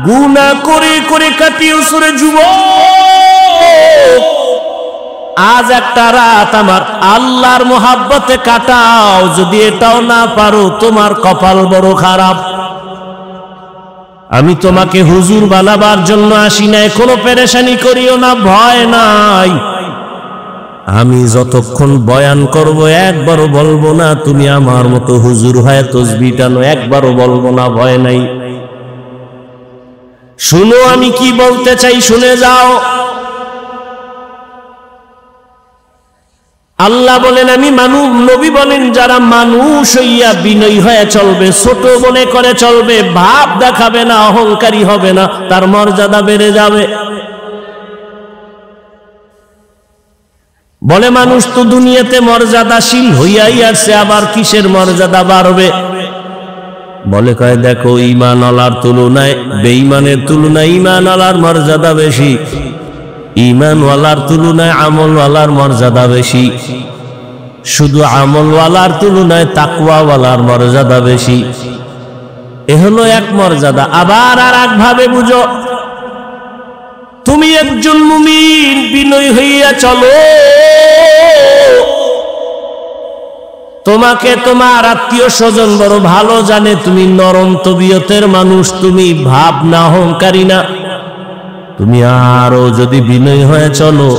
গুনাহ করে করে কাটিয়েছো রে যুবক, আজ একটা রাত আমার আল্লাহর মোহাব্বতে কাটাও। যদি এটাও না পারো তোমার কপাল বড় খারাপ। আমি তোমাকে হুজুর বানাবার জন্য আসি নাই, কোনো পেরেশানি করিও না, ভয় নাই। আমি যতক্ষণ বয়ান করব একবারও বলবো না তুমি আমার মতো হুজুর হয়ে তসবিহ টানো, একবারও বলবো না, ভয় নাই। শুনো আমি কি বলতে চাই, শুনে যাও। আল্লাহ বলেন আমি মানুষ, নবী বলেন যারা মানুষ হইয়া বিনয়ী হয়ে চলবে, ছোট মনে করে চলবে, ভাব দেখাবে না, অহংকারী হবে না, তার মর্যাদা বেড়ে যাবে। বলে মানুষ তো দুনিয়াতে মর্যাদাশীল হইয়াই আছে, আবার কিসের মর্যাদা বাড়বে? বলে কয় দেখো ঈমান আলার তুলনায় বেঈমানের তুলনায় ঈমান আলার মর্যাদা বেশি, ঈমানওয়ালার তুলনায় আমলওয়ালার মর্যাদা বেশি, শুধু আমলওয়ালার তুলনায় তাকওয়াওয়ালার মর্যাদা বেশি। এ হলো এক মর্যাদা। আবার আর এক ভাবে বুঝো, তুমি একজন মুমিন বিনয়ী হইয়া চলো, তোমাকে তোমার আত্মীয় স্বজন বড় ভালো জানে, তুমি নরম তবিয়তের মানুষ, তুমি ভাব না, অহংকারী না। তুমি আরো যদি বিনয়ী হয়ে চলো,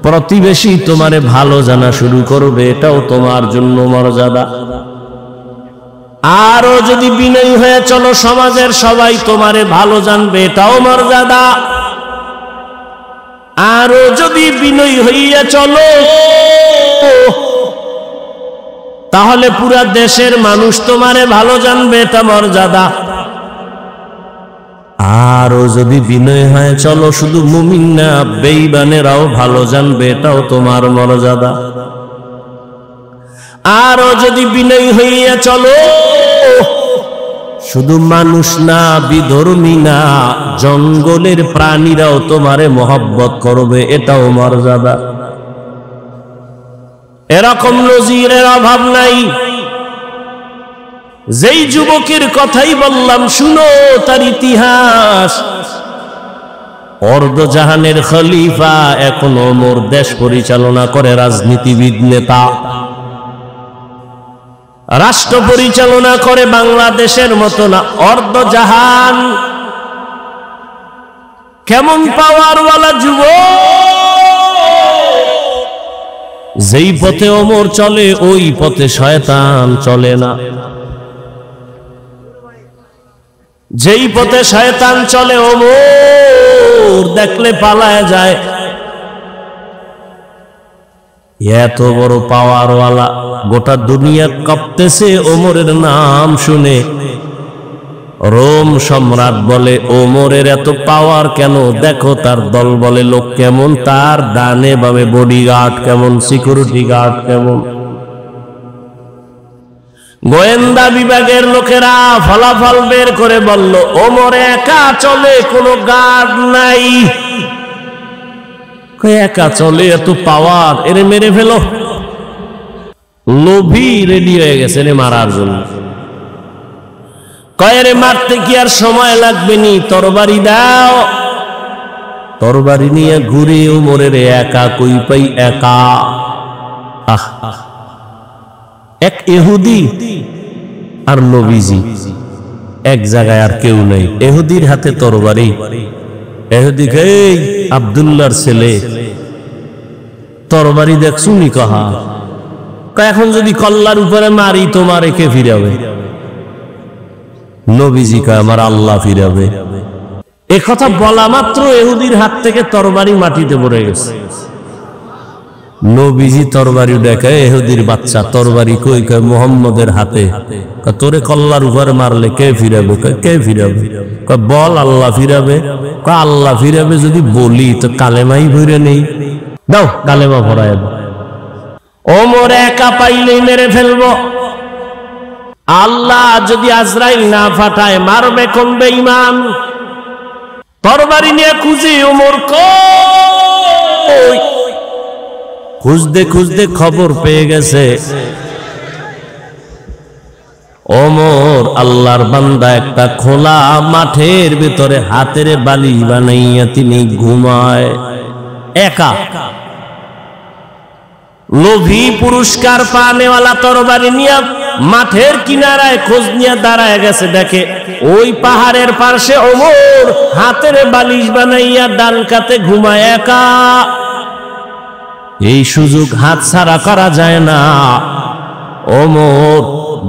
প্রতিবেশী তোমারে ভালো জানা শুরু করবে, এটাও তোমার জন্য মর্যাদা। আরো যদি বিনয়ী হয়ে চলো, সমাজের সবাই তোমারে ভালো জানবে, এটাও মর্যাদা। আরো যদি বিনয়ী হইয়া চলো, তাহলে পুরা দেশের মানুষ তোমারে ভালো জানবে, এটা মর্যাদা। আরো যদি বিনয় হয়ে চলো, শুধু মুমিন না বেঈমানেরাও ভালো জানবে, এটাও তোমার মর্যাদা। আরো যদি বিনয়ী হইয়া চলো, শুধু মানুষ না, বিধর্মী না, জঙ্গলের প্রাণীরাও তোমারে মহব্বত করবে, এটাও মর্যাদা। এরকম নজিরের অভাব নাই। যেই যুবকের কথাই বললাম শুনো তার ইতিহাস। অর্ধজাহানের খলিফা, এখন ওমর দেশ পরিচালনা করে, রাজনীতিবিদ নেতা, রাষ্ট্র পরিচালনা করে, বাংলাদেশের মতো না, অর্ধজাহান। কেমন পাওয়ারওয়ালা যুবক! যেই পথে ওমর চলে ওই পথে শয়তান চলে না। যেই পথে শয়তান চলে ওমর দেখলে পালায় যায়। এত বড় পাওয়ারওয়ালা, গোটা দুনিয়া কাঁপতেছে ওমরের নাম শুনে। রোম সম্রাট বলে ওমরের এত পাওয়ার কেন? দেখো তার দল বলে লোক কেমন, তার ডানে বামে বডিগার্ড কেমন, সিকিউরিটি গার্ড কেমন। গোয়েন্দা বিভাগের লোকেরা ফলাফল বের করে বলল ওমর একা চলে, কোনো গার্ড নাই। একা চলে, এত পাওয়ার, এরে মেরে ফেলো। লোভী রেডি হয়ে গেছে রে মারার জন্য। কয়েরে মারতে কি আর সময় লাগবে নি, তরবারি দাও। তরবারি নিয়ে ঘুরে ওমরের একা কই পাই, একা। এক ইহুদি আর নবীজি এক জায়গায়, আর কেউ নেই। ইহুদির হাতে তরবারি। ইহুদি এই আব্দুল্লাহর ছেলে, তরবারি দেখছুনি কহা? এখন যদি কল্লার উপরে মারি তোমার একে ফিরাবে। নবীজি কয় আমার আল্লাহ ফিরাবে। এ কথা বলা মাত্র ইহুদির হাত থেকে তরবারি মাটিতে পড়ে গেছে। নবীজি তরবারি দেখায়, ইহুদির বাচ্চা তরবারি কই? কয় মুহাম্মদের হাতে। তোরে কল্লার উপরে মারলে কে ফিরাবে? কে ফিরাবে? কয় বল আল্লাহ ফিরাবে। কয় আল্লাহ ফিরাবে যদি বলি তো কালেমাই ভরে নেই, দাও কালেমা ভরায় দাও। ওমর একা পাইলেই মেরে ফেলবো। আল্লাহ যদি আজরাইল না পাঠায় মারবে কোন বেঈমান? তরবারি নিয়ে খুঁজি ওমর কই, খুঁজতে খুঁজতে খবর পেয়ে গেছে ওমর আল্লাহর বান্দা একটা খোলা মাঠের ভিতরে হাতের বালি বানাইয়া তিনি ঘুমায় একা। লোভী পুরস্কার পানেওয়ালা তরবারি নিয়ে মাঠের কিনারায় খোঁজ নিয়ে দাঁড়ায় গেছে, দেখে ওই পাহাড়ের পাশে ওমর হাতের বালিশ বানাইয়া ডান কাতে ঘুমায় একা। এই সুযোগ হাতছাড়া করা যায় না। ওমর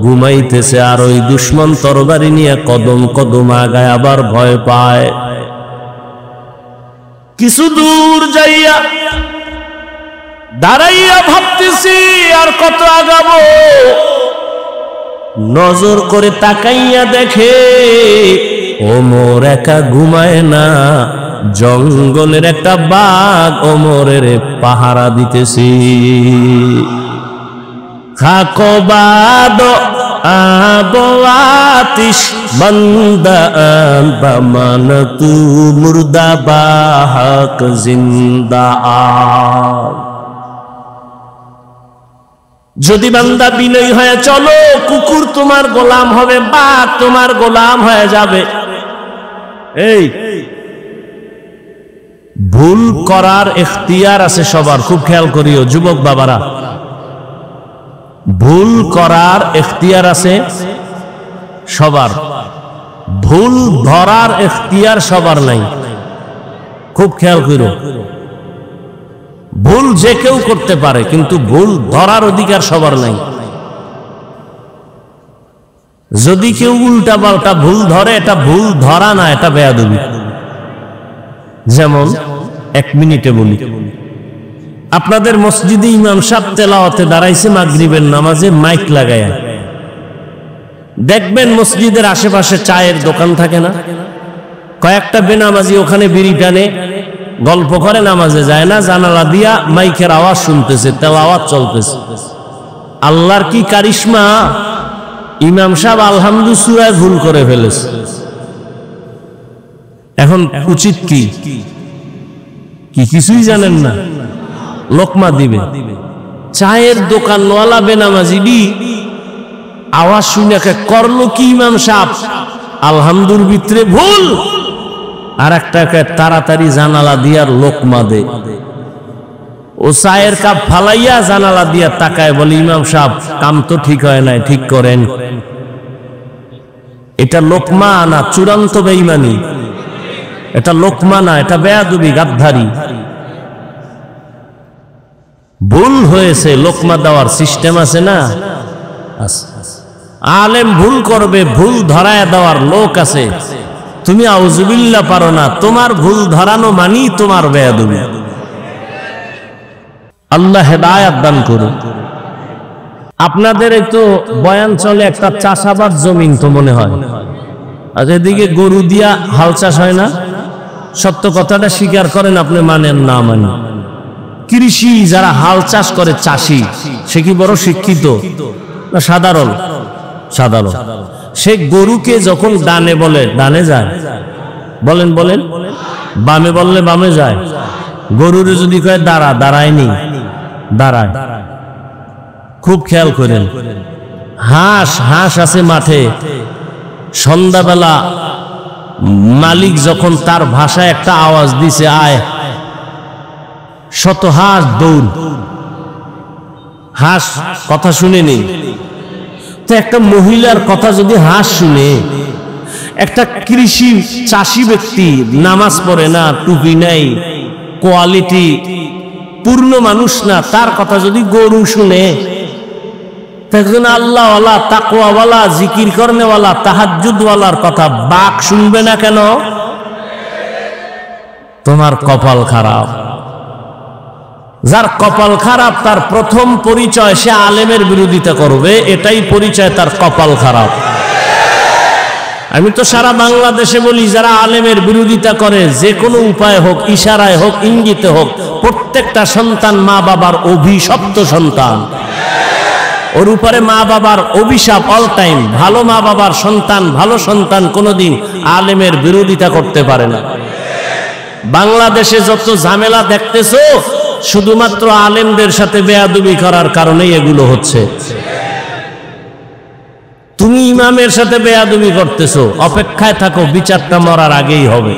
ঘুমাইতেছে আর ওই দুশ্মন তরবারি নিয়ে কদম কদম আগায়, আবার ভয় পায়। কিছু দূর যাইয়া দাঁড়াইয়া ভাবতেছি আর কত আগাবো। নজর করে তাকাইয়া দেখে ওমর একা ঘুমায় না, জঙ্গলের একটা বাঘ ওমরের পাহারা দিতেছি। খাকবাদ আবওয়াতিশ বান্দা বামানতু মুর্দা বাহক জিন্দা। যদি বান্দা বিনয়ী হয়ে চলো, কুকুর তোমার গোলাম হবে, বাঘ তোমার গোলাম হয়ে যাবে। এই ভুল করার এখতিয়ার আছে সবার, খুব খেয়াল করিও যুবক বাবারা। ভুল করার এখতিয়ার আছে সবার, ভুল ধরার এখতিয়ার সবার নাই। খুব খেয়াল করো, ভুল যে কেউ করতে পারে কিন্তু ভুল ধরার অধিকার সবার নাই। যদি কেউ উল্টা পাল্টা ভুল ধরে, এটা ভুল ধরা না, এটা বেয়াদবি। যেমন 1 মিনিটে বলি, আপনাদের মসজিদে ইমাম সাহেব তেলাওয়াতে দাঁড়াইছে মাগরিবের নামাজে মাইক লাগায়া, দেখবেন মসজিদের আশেপাশে চায়ের দোকান থাকে না, কয়েকটা বেনামাজি ওখানে বিড়ি টানে, গল্প করে, নামাজে যায় না, জানালা দিয়া মাইকের আওয়াজ শুনতেছে, তেলাওয়াত চলতেছে। আল্লাহর কি কারিশমা! ইমাম সাহেব আলহামদুলিল্লাহ সূরায় ভুল করে ফেলেছে। এখন উচিত কি? কিছুই জানেন না, লোকমা দিবে। চায়ের দোকানওয়ালা বেনামাজি আওয়াজ শুনে করলো কি ইমাম সাহেব? আলহামদুর ভিতরে ভুল, আর একটাকে তাড়াতাড়ি জানালা দিয়ার লোকমা দে। ও চায়ের কাপ ফালাইয়া জানালা দিয়া তাকায়, বলে ইমাম সাহেব কাম তো ঠিক হয় নাই, ঠিক করেন। এটা লোকমা না চূড়ান্ত বেঈমানি। এটা লোকমা না, এটা বেয়াদবি, গাদ্দারি। ভুল হয়েছে, লোকমা দেওয়ার সিস্টেম আছে না? আলেম ভুল করবে, ভুল ধরায় দেওয়ার লোক আছে। তুমি আউযুবিল্লাহ পারো না, তোমার ভুল ধরানো মানি তোমার বেয়াদবি। আল্লাহ হেদায়েত দান করুন। আপনাদের একটু বয়ান চলে একটা চাষাবাদ জমিন তো মনে হয়, আর এদিকে গরু দিয়া হাল চাষ হয় না? সত্য কথাটা স্বীকার করেন, আপনি মানেন না মানেন। কৃষি যারা হাল চাষ করে, চাষি, সে কি বড় শিক্ষিত না সাধারণ? সাধারণ। সে গরুকে যখন ডানে বলে ডানে যায়, বলেন বলেন, বামে বললে বামে যায়। গরুরে যদি কয় দাঁড়া, দাঁড়ায়নি, দাঁড়ায়। খুব খেয়াল করেন। হাঁস হাঁস আছে মাঠে, সন্ধ্যাবেলা মালিক যখন তার ভাষায় একটা আওয়াজ দিছে, আয়, শত হাঁস দৌড়। হাঁস কথা শুনেনি তো, একটা মহিলার কথা যদি হাঁস শুনে, একটা কৃষি চাষি ব্যক্তি নামাজ পড়ে না, টুপি নাই, কোয়ালিটি পূর্ণ মানুষ না, তার কথা যদি গরু শুনে, তখন আল্লাহওয়ালা, তাকওয়াওয়ালা, জিকির করনেওয়ালা, তাহাজ্জুদওয়ালার কথা বাঘ শুনবে না কেন? তোমার কপাল খারাপ। যার কপাল খারাপ তার প্রথম পরিচয় সে আলেমের বিরোধিতা করবে, এটাই পরিচয় তার কপাল খারাপ। আমি তো সারা বাংলাদেশে বলি, যারা আলেমের বিরোধিতা করে, যে কোনো উপায় হোক, ইশারায় হোক, ইঙ্গিতে হোক, প্রত্যেকটা সন্তান মা বাবার অভিশপ্ত সন্তান। ওর উপরে মা বাবার অভিশাপ অল টাইম। ভালো মা বাবার সন্তান, ভালো সন্তান কোনোদিন আলেমের বিরোধিতা করতে পারে না। বাংলাদেশে যত ঝামেলা দেখতেছো শুধুমাত্র আলেমদের সাথে বেয়াদবি করার কারণেই এগুলো হচ্ছে। তুমি ইমামের সাথে বেয়াদবি করতেছো, অপেক্ষায় থাকো, বিচারটা মরার আগেই হবে,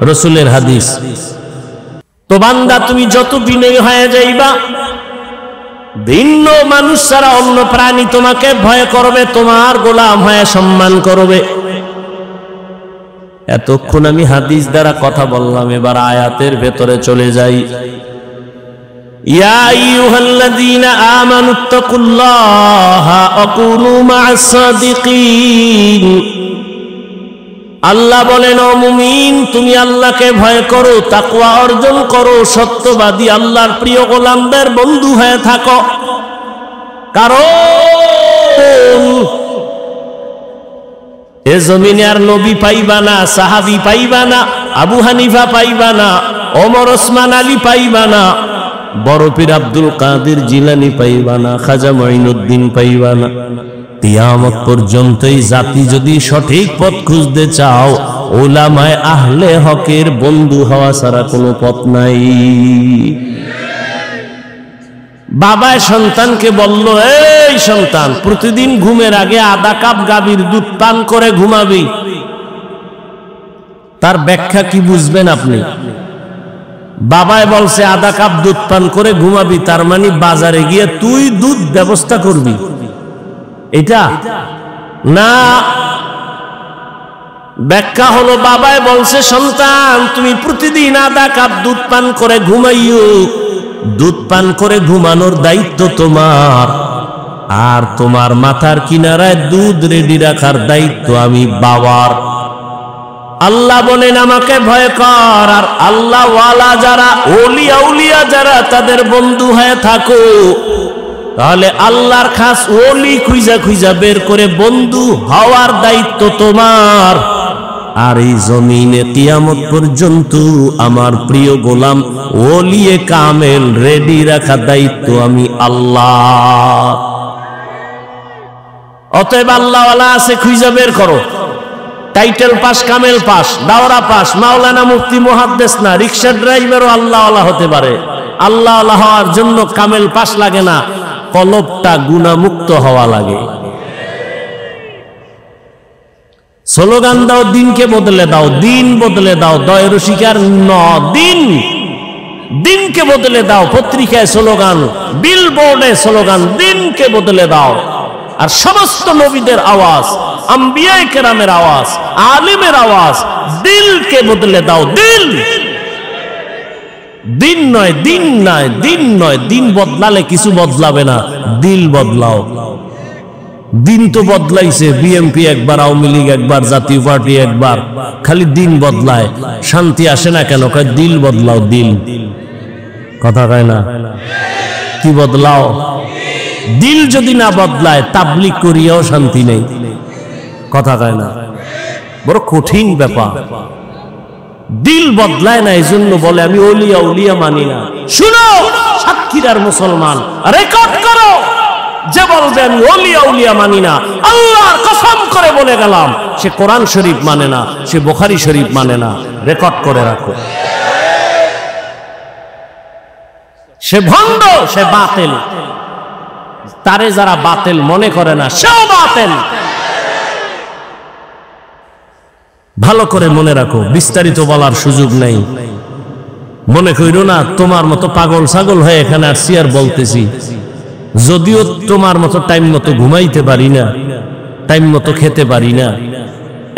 রসুলের হাদিস। তো বান্দা তুমি যত বিনয়ী হয়ে যাইবা, ভিন্ন মানুষ ছাড়া অন্য প্রাণী তোমাকে ভয় করবে, তোমার গোলাম হয়ে সম্মান করবে। এতক্ষণ আমি হাদিস দ্বারা কথা বললাম, এবার আয়াতের ভেতরে চলে যাই। ইয়া আইয়ুহাল্লাযীনা আমানুত্তাকুল্লাহা ওয়া কুনু মা'আস সাদিকিন। আল্লাহ বলেন, ও মুমিন, তুমি আল্লাহকে ভয় করো, তাকওয়া অর্জন করো, সত্যবাদী আল্লাহর প্রিয় গোলামদের বন্ধু হয়ে থাকো। কারণ এ জমিনে আর নবী পাইবা না, সাহাবী পাইবা না, আবু হানিফা পাইবা না, ওমর ওসমান আলী পাইবা না, বড় পীর আব্দুল কাদের জিলানী পাইবা না, খাজা মঈনুদ্দিন পাইবা না। কিয়ামত পর্যন্ত এই জাতি যদি সঠিক পথ খুঁজতে চাও, উলামায়ে আহলে হকের বন্ধু হওয়া ছাড়া কোনো পথ নাই। বাবায় সন্তানকে বলল, এই সন্তান, প্রতিদিন ঘুমের আগে আধা কাপ গাভীর দুধ পান করে ঘুমাবি। তার ব্যাখ্যা কি বুঝবেন আপনি? বাবায় বলছে আধা কাপ দুধ পান করে ঘুমাবি, তার মানে বাজারে গিয়ে তুই দুধ ব্যবস্থা করবি, এটা না। ব্যাখ্যা হলো, বাবায় বলছে সন্তান তুমি প্রতিদিন আধা কাপ দুধ পান করে ঘুমাইও, দুধ পান করে ঘুমানোর দায়িত্ব তোমার, আর তোমার মাথার কিনারায় দুধ রেডি রাখার দায়িত্ব আমি বাবার। আল্লাহ বলেন আমাকে ভয় কর, আর আল্লাহ ওয়ালা যারা, ওলিয়া উলিয়া যারা, তাদের বন্ধু হয়ে থাকো। তাহলে আল্লাহর খাস ওলি খুঁজা খুঁজা বের করে বন্ধু হওয়ার দায়িত্ব তোমার। আর এই জমিনে কিয়ামত পর্যন্ত আমার প্রিয় গোলাম ওলিয়ে কামেল রেডি রাখা দায়িত্ব আমি আল্লাহ। অতএব আল্লাহ ওয়ালা আছে খুঁজা বের করো। টাইটেল পাস, কামেল পাস, দাওরা পাস, মাওলানা মুফতি মুহাদ্দিস না, রিকশা ড্রাইভারও আল্লাহ ওয়ালা হতে পারে। আল্লাহ ওয়ালা হওয়ার জন্য কামেল পাস লাগে না, কলবটা গুনাহমুক্ত হওয়া লাগে। স্লোগান দাও, দিনকে বদলে দাও, দিন বদলে দাও, দয়ের শিকার ন দিন, দিনকে বদলে দাও। পত্রিকায় স্লোগান, বিলবোর্ডে স্লোগান, দিনকে বদলে দাও। আর সমস্ত নবীদের আওয়াজ, আম্বিয়ায়ে কেরামের আওয়াজ, আলিমের আওয়াজ, দিলকে বদলে দাও। দিল, দিন নয়, দিন নয়, দিন নয়। দিন বদলালে কিছু বদলাবে না, দিল বদলাও। দিন তো বদলাইছে, বিএনপি একবার, আওয়ামী লীগ একবার, জাতীয় পার্টি একবার, খালি দিন বদলায়, শান্তি আসে না কেন? কয় দিল বদলাও, দিল। কথা কয় না? কি বদলাও? দিল যদি না বদলায়, তাবলীগ করিয়াও শান্তি নেই। কথা কয় না? বড় কঠিন ব্যাপার। দিল বদলায় না, এই জন্য বলে আমি ওলিয়া উলিয়া মানি না। শুনো সাক্ষীরার মুসলমান, রেকর্ড করো, যে বলবে আমি ওলিয়া উলিয়া মানি না, আল্লাহর কসম করে বলে গেলাম, সে কোরআন শরীফ মানে না, সে বুখারী শরীফ মানে না। রেকর্ড করে রাখো। সে ভণ্ড, সে বাতিল। তারে যারা বাতিল মনে করে না, সেও বাতিল। ভালো করে মনে রাখো, বিস্তারিত বলার সুযোগ নাই। মনে কইরো না তোমার মতো পাগল ছাগল হয়ে এখানে আসছি আর বলতেছি। যদিও তোমার মতো টাইম মতো ঘুমাইতে পারি না, টাইম মতো খেতে পারি না।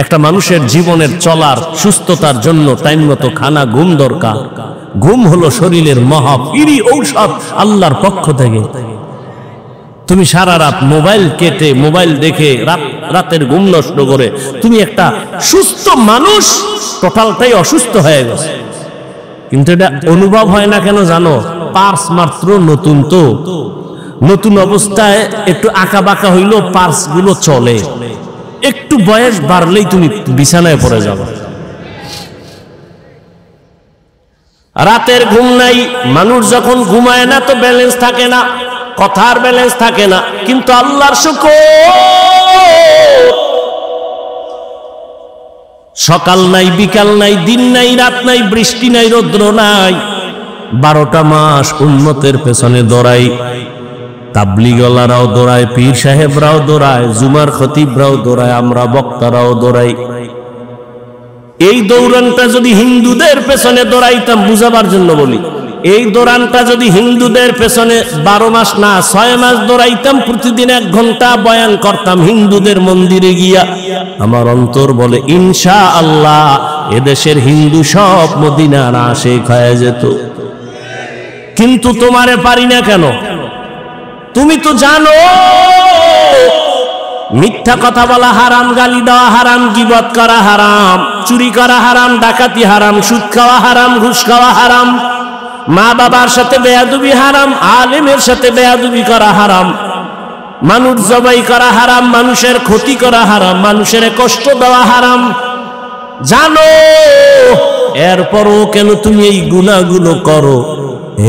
একটা মানুষের জীবনের চলার সুস্থতার জন্য টাইম মতো খানা, ঘুম দরকার। ঘুম হলো শরীরের মহাপিরি ঔষধ আল্লাহর পক্ষ থেকে। তুমি সারা রাত মোবাইল কেটে, মোবাইল দেখে রাতের ঘুম নষ্ট করে তুমি একটা সুস্থ মানুষ, টোটালটাই অসুস্থ হয়ে গেছে। কিন্তু এটা অনুভব হয় না কেন জানো? পার্স মাত্র নতুন, তো নতুন অবস্থায় একটু আঁকা বাঁকা হইলেও পার্স গুলো চলে। একটু বয়স বাড়লেই তুমি বিছানায় পড়ে যাবে। রাতের ঘুম নাই। মানুষ যখন ঘুমায় না তো ব্যালেন্স থাকে না। কথার ব্যালেন্স থাকে না। কিন্তু আল্লাহর শুকর, সকাল নাই, বিকাল নাই, দিন নাই, রাত নাই, বৃষ্টি নাই, রৌদ্র নাই, 12টা মাস উম্মতের পেছনে দৌড়াই। তাবলিগওয়ালারাও দৌড়ায়, পীর সাহেবরাও দৌড়ায়, জুমার খতিবরাও দৌড়ায়, আমরা বক্তারাও দৌড়াই। এই দৌড়ানটা যদি হিন্দুদের পেছনে দৌড়াইতাম, বুঝাবার জন্য বলি, এই দৌড়ানটা যদি হিন্দুদের পেছনে 12 মাস না 6 মাস দৌড়াইতাম, প্রতিদিন 1 ঘন্টা বয়ান করতাম হিন্দুদের মন্দিরে গিয়া, আমার অন্তর বলে ইনশাআল্লাহ এদেশের হিন্দু সব মদিনার আশিক হয়ে যেত। কিন্তু তোমারে পারি না কেন? তুমি তো জানো মিথ্যা কথা বলা হারাম, গালি দেওয়া হারাম, গীবত করা হারাম, চুরি করা হারাম, ডাকাতি হারাম, সুদ খাওয়া হারাম, ঘুষ খাওয়া হারাম, মা বাবার সাথে বেয়াদবি হারাম, আলেমের সাথে বেয়াদবি করা হারাম, মানুষ জবাই করা হারাম, মানুষের ক্ষতি করা হারাম, মানুষের কষ্ট দেওয়া হারাম। জানো, এরপরও কেন তুমি এই গুনাহগুলো করো?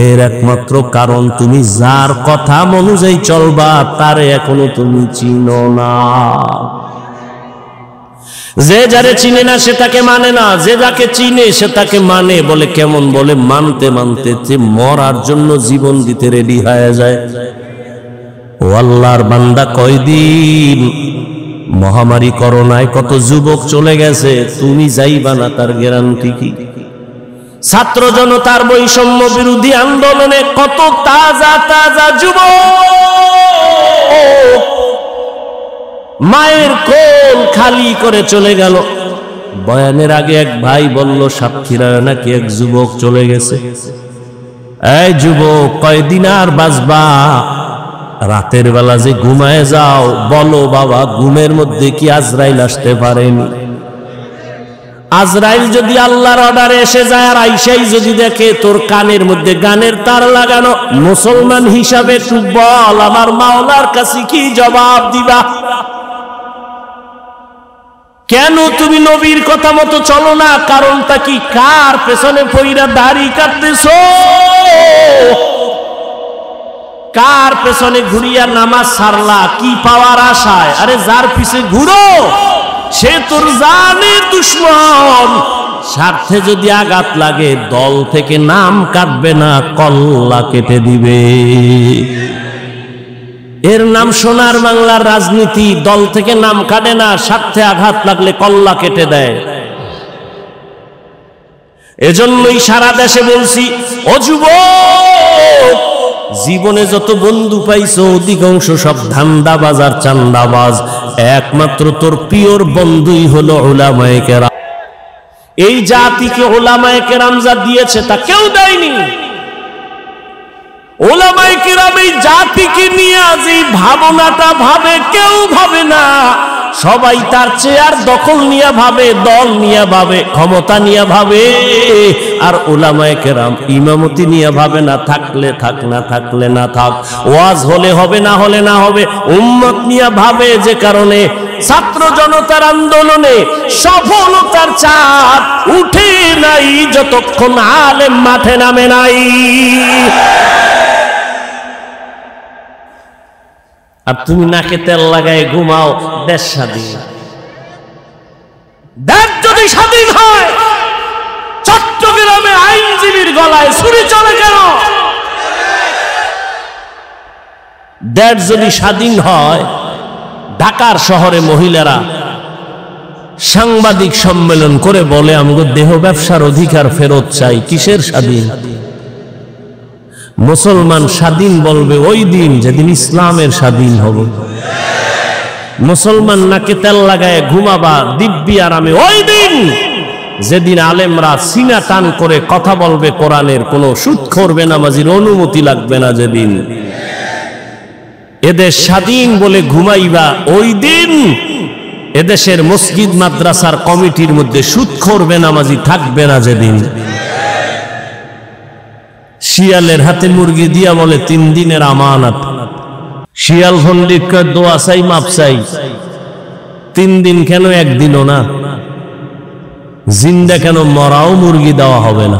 এর একমাত্র কারণ তুমি যার কথা অনুযায়ী চলবা তারে এখনো তুমি চিনো না। যে যারে চিনে না সে তাকে মানে না, যে যাকে চিনে সে তাকে মানে। বলে কেমন? বলে মানতে মানতে যে মরার জন্য জীবন দিতে রেডি হয়ে যায়। ও আল্লাহর বান্দা, কয়দিন মহামারী করোনায় কত যুবক চলে গেছে, তুমি যাইবা না তার গ্যারান্টি কি? ছাত্র জনতার বৈষম্য বিরোধী আন্দোলনে কত তাজা তাজা যুবক মায়ের কোল খালি করে চলে গেল। বয়ানের আগে এক ভাই বলল সাতক্ষীরায় নাকি এক যুবক চলে গেছে। এই যুবক, কয়দিন আর বাঁচবা? রাতের বেলা যে ঘুমায় যাও, বলো বাবা ঘুমের মধ্যে কি আজরাইল আসতে পারেনি? আজরাইল যদি আল্লাহর অর্ডারে এসে যায় আর আইসাই যদি দেখে তোর কানের মধ্যে গানের তার লাগানো, মুসলমান হিসাবে তুই বল আমার মাওলার কাছে কি জবাব দিবা? কেন তুমি নবীর কথা মতো চলো না? কারণটা কি? কার পেছনে পইরা দাড়ি কাটতেছো? কার পেছনে ঘুরিয়া নামাজ সারলা? কি পাওয়ার আশায়? আরে যার পিছে ঘুরো সে তোর জানের দুশমন। স্বার্থে যদি আঘাত লাগে দল থেকে নাম কাটবে না, কল্লা কেটে দিবে। এর নাম সোনার বাংলার রাজনীতি। দল থেকে নাম কাটে না, স্বার্থে আঘাত লাগলে কল্লা কেটে দেয়। এজন্যই সারা দেশে বলছি, ও যুবক, জীবনে যত বন্ধু পাইছো অধিকাংশ সব ধান্দাবাজ আর চান্দাবাজ। একমাত্র তোর পিওর বন্ধুই হলো উলামায়ে কেরাম। এই জাতিকে উলামায়ে কেরাম যা দিয়েছে তা কেউ দেয়নি। উলামায়ে কেরাম এই জাতিকে নিয়ে যে ভাবনাটা ভাবে কেউ ভাবে না। সবাই তার চেয়ার দখল নিয়ে ভাবে, দল নিয়ে ভাবে, ক্ষমতা নিয়ে ভাবে। আর উলামায়ে কেরাম ইমামতি নিয়ে ভাবে না, থাকলে থাক, না থাকলে না থাক, ওয়াজ হলে হবে, না হলে না হবে। উম্মত নিয়ে ভাবে, যে কারণে ছাত্র জনতার আন্দোলনে সফলতার চাঁদ উঠে নাই যতক্ষণ আলেম মাঠে নামে নাই। আর তুমি নাকে তেল লাগায় ঘুমাও, দেশ স্বাধীন। দেশ যদি স্বাধীন হয়, চট্টগ্রামে আইনজীবীর গলায় ছুরি চলে কেন? দেশ যদি স্বাধীন হয়, ঢাকার শহরে মহিলারা সাংবাদিক সম্মেলন করে বলে আমগো দেহ ব্যবসার অধিকার ফেরত চাই। কিসের স্বাধীন? মুসলমান স্বাধীন বলবে ওই দিন যেদিন ইসলামের স্বাধীন হবে। মুসলমান নাকে তেল লাগায় ঘুমাবা দিব্যি আরামে ওই দিন যেদিন আলেমরা সিনা টান করে কথা বলবে কোরআনের, কোনো সুদখোর বেনামাজির অনুমতি লাগবে না। যেদিন এদেশ স্বাধীন বলে ঘুমাইবা, ওই দিন এদেশের মসজিদ মাদ্রাসার কমিটির মধ্যে সুদখোর বেনামাজি থাকবে না। যেদিন শিয়ালের হাতে মুরগি দিয়া বলে 3 দিনের আমানত, শিয়াল পণ্ডিত কয় দোয়া চাই, মাপ চাই। 3 দিন কেন, 1 দিনও না? জিন্দা কেন, মরাও মুরগি দেওয়া হবে না?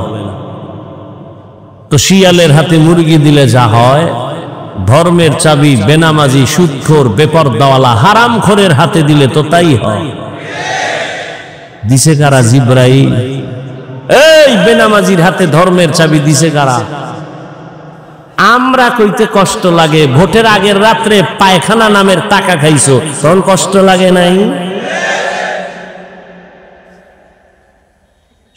তো শিয়ালের হাতে মুরগি দিলে যা হয় ধর্মের চাবি বেনামাজি, সুদখোর, বেপরদাওয়ালা, হারামখোরের হাতে দিলে তো তাই হয়। দিছে কারা? জিব্রাইল। এই বেনামাজির হাতে ধর্মের চাবি দিছে কারা? আমরা কইতে কষ্ট লাগে, ভোটের আগের রাত্রে পায়খানা নামের টাকা খাইছো, তখন কষ্ট লাগে নাই?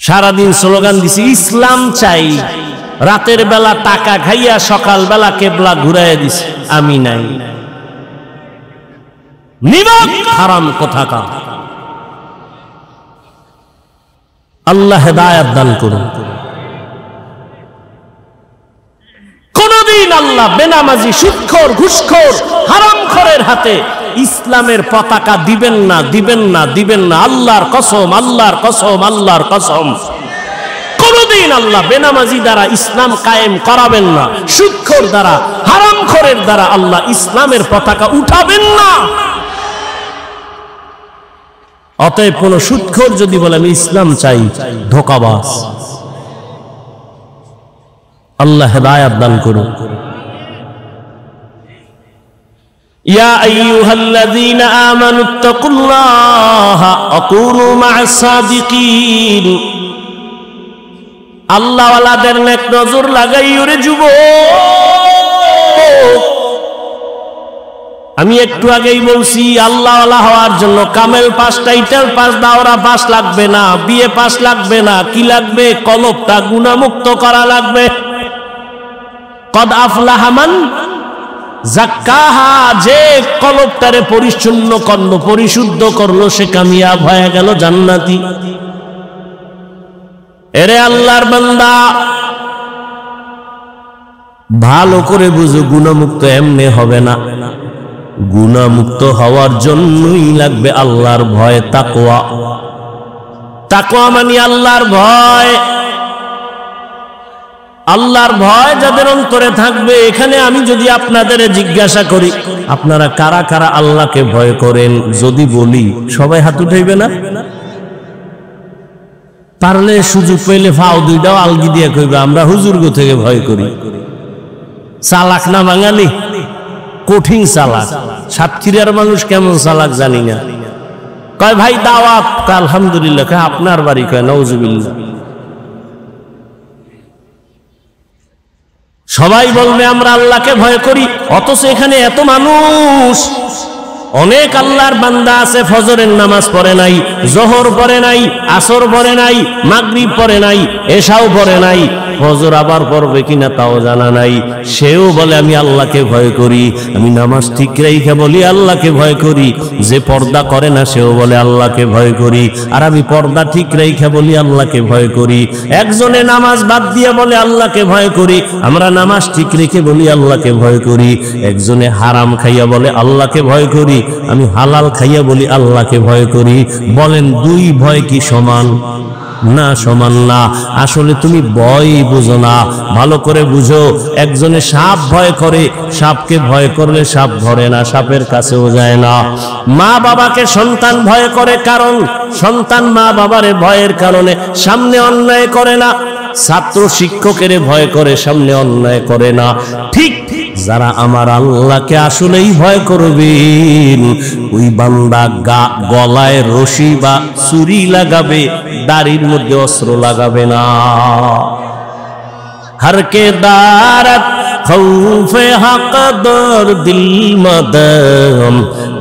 সারাদিন স্লোগান দিছি ইসলাম চাই, রাতের বেলা টাকা খাইয়া সকাল বেলা কেবলা ঘুরাইয়া দিছি, আমি নাই। নিমক হারাম কোথাকার। আল্লাহ হেদায়েত দান করুন। কোনদিন আল্লাহ বেনামাজি, সুদখোর, ঘুষখোর, হারামখোরের হাতে ইসলামের পতাকা দিবেন না, দিবেন না, দিবেন না। আল্লাহর কসম, আল্লাহর কসম, আল্লাহর কসম। কোনদিন আল্লাহ বেনামাজি দ্বারা ইসলাম কায়েম করাবেন না, সুদখোর দ্বারা, হারামখোরের দ্বারা আল্লাহ ইসলামের পতাকা উঠাবেন না। অতএব কোন সুদখোর যদি বলে আমি ইসলাম চাই, ধোঁকাবাজ। আল্লাহ হেদায়েত দান করুন। ইয়া আইয়ুহাল্লাযীনা আমানুত্তাকুল্লাহা ওয়া কুনু মা'আস সাদিকিন। আল্লাহওয়ালাদের নেক নজর লাগাইও রে যুবক। আমি একটু আগেই বলছি, আল্লাহওয়ালা হওয়ার জন্য কামেল পাস, টাইটেল পাস, দাওরা পাস লাগবে না, বিএ পাস লাগবে না। কি লাগবে? কলবটা গুনাহমুক্ত করা লাগবে। কদ আফলাহা মান যাক্কাহা, যে কলবটারে পরিচ্ছন্ন করলো, পরিশুদ্ধ করলো, সে কামিয়াব হয়ে গেল, জান্নাতি। এরে আল্লাহর বান্দা, ভালো করে বুঝো, গুনাহমুক্ত এমনি হবে না। গুনাহমুক্ত হওয়ার জন্যই লাগবে আল্লাহর ভয়, তাকওয়া। তাকওয়া মানে আল্লাহর ভয়। আল্লাহর ভয় যাদের অন্তরে থাকবে, এখানে আমি যদি আপনাদের জিজ্ঞাসা করি আপনারা কারা কারা আল্লাহকে ভয় করেন, যদি বলি সবাই হাত উঠাইবে না? পারলে সুযোগ পেলে ফাও দুইটাও আলগি দিয়ে কইবে আমরা হুজুরগো থেকে ভয় করি। চালাক না বাঙালি? কঠিন চালাক। সাতক্ষীরার মানুষ কেমন চালাক জানি না। কয় ভাই দাওয়াত, আলহামদুলিল্লাহ। কয় আপনার বাড়ি? কয় নাউজুবিল্লাহ। সবাই বলবে আমরা আল্লাহকে ভয় করি, অথচ এখানে এত মানুষ। অনেক আল্লাহর বান্দা আছে ফজরের নামাজ পড়ে নাই, জোহর পড়ে নাই, আসর পড়ে নাই, মাগরিব পড়ে নাই, এশাও পড়ে নাই, ফজর আবার পড়বে কিনা তাও জানা নাই। সেও বলে আমি আল্লাহকে ভয় করি। আমি নামাজ ঠিক রেখে বলি আল্লাহকে ভয় করি। যে পর্দা করে না সেও বলে আল্লাহকে ভয় করি। আর আমি পর্দা ঠিক রেখে বলি আল্লাহকে ভয় করি। একজনে নামাজ বাদ দিয়ে বলে আল্লাহকে ভয় করি, আমরা নামাজ ঠিক রেখে বলি আল্লাহকে ভয় করি। একজনে হারাম খাইয়া বলে আল্লাহকে ভয় করি, আমি হালাল খাইয়া বলি আল্লাহকে ভয় করি। বলেন দুই ভয় কি সমান? না, সমান না। আসলে তুমি ভয় বুঝো না, ভালো করে বুঝো। একজনে সাপ ভয় করে, সাপকে ভয় করলে সাপ ধরে না, সাপের কাছেও যায় না। মা বাবাকে সন্তান ভয় করে, কারণ সন্তান মা বাবারে ভয়ের কারণে সামনে অন্যায় করে না। ছাত্র শিক্ষকের ভয় করে, সামনে অন্যায় করে না। ঠিক যারা আমার আল্লাহকে আসলেই ভয় করবেন, ওই বান্দা গলায় রশি বা ছুরি লাগাবে, দাড়ির মধ্যে অস্ত্র লাগাবে না। हर के दारत खौफे हक दर दिल मदम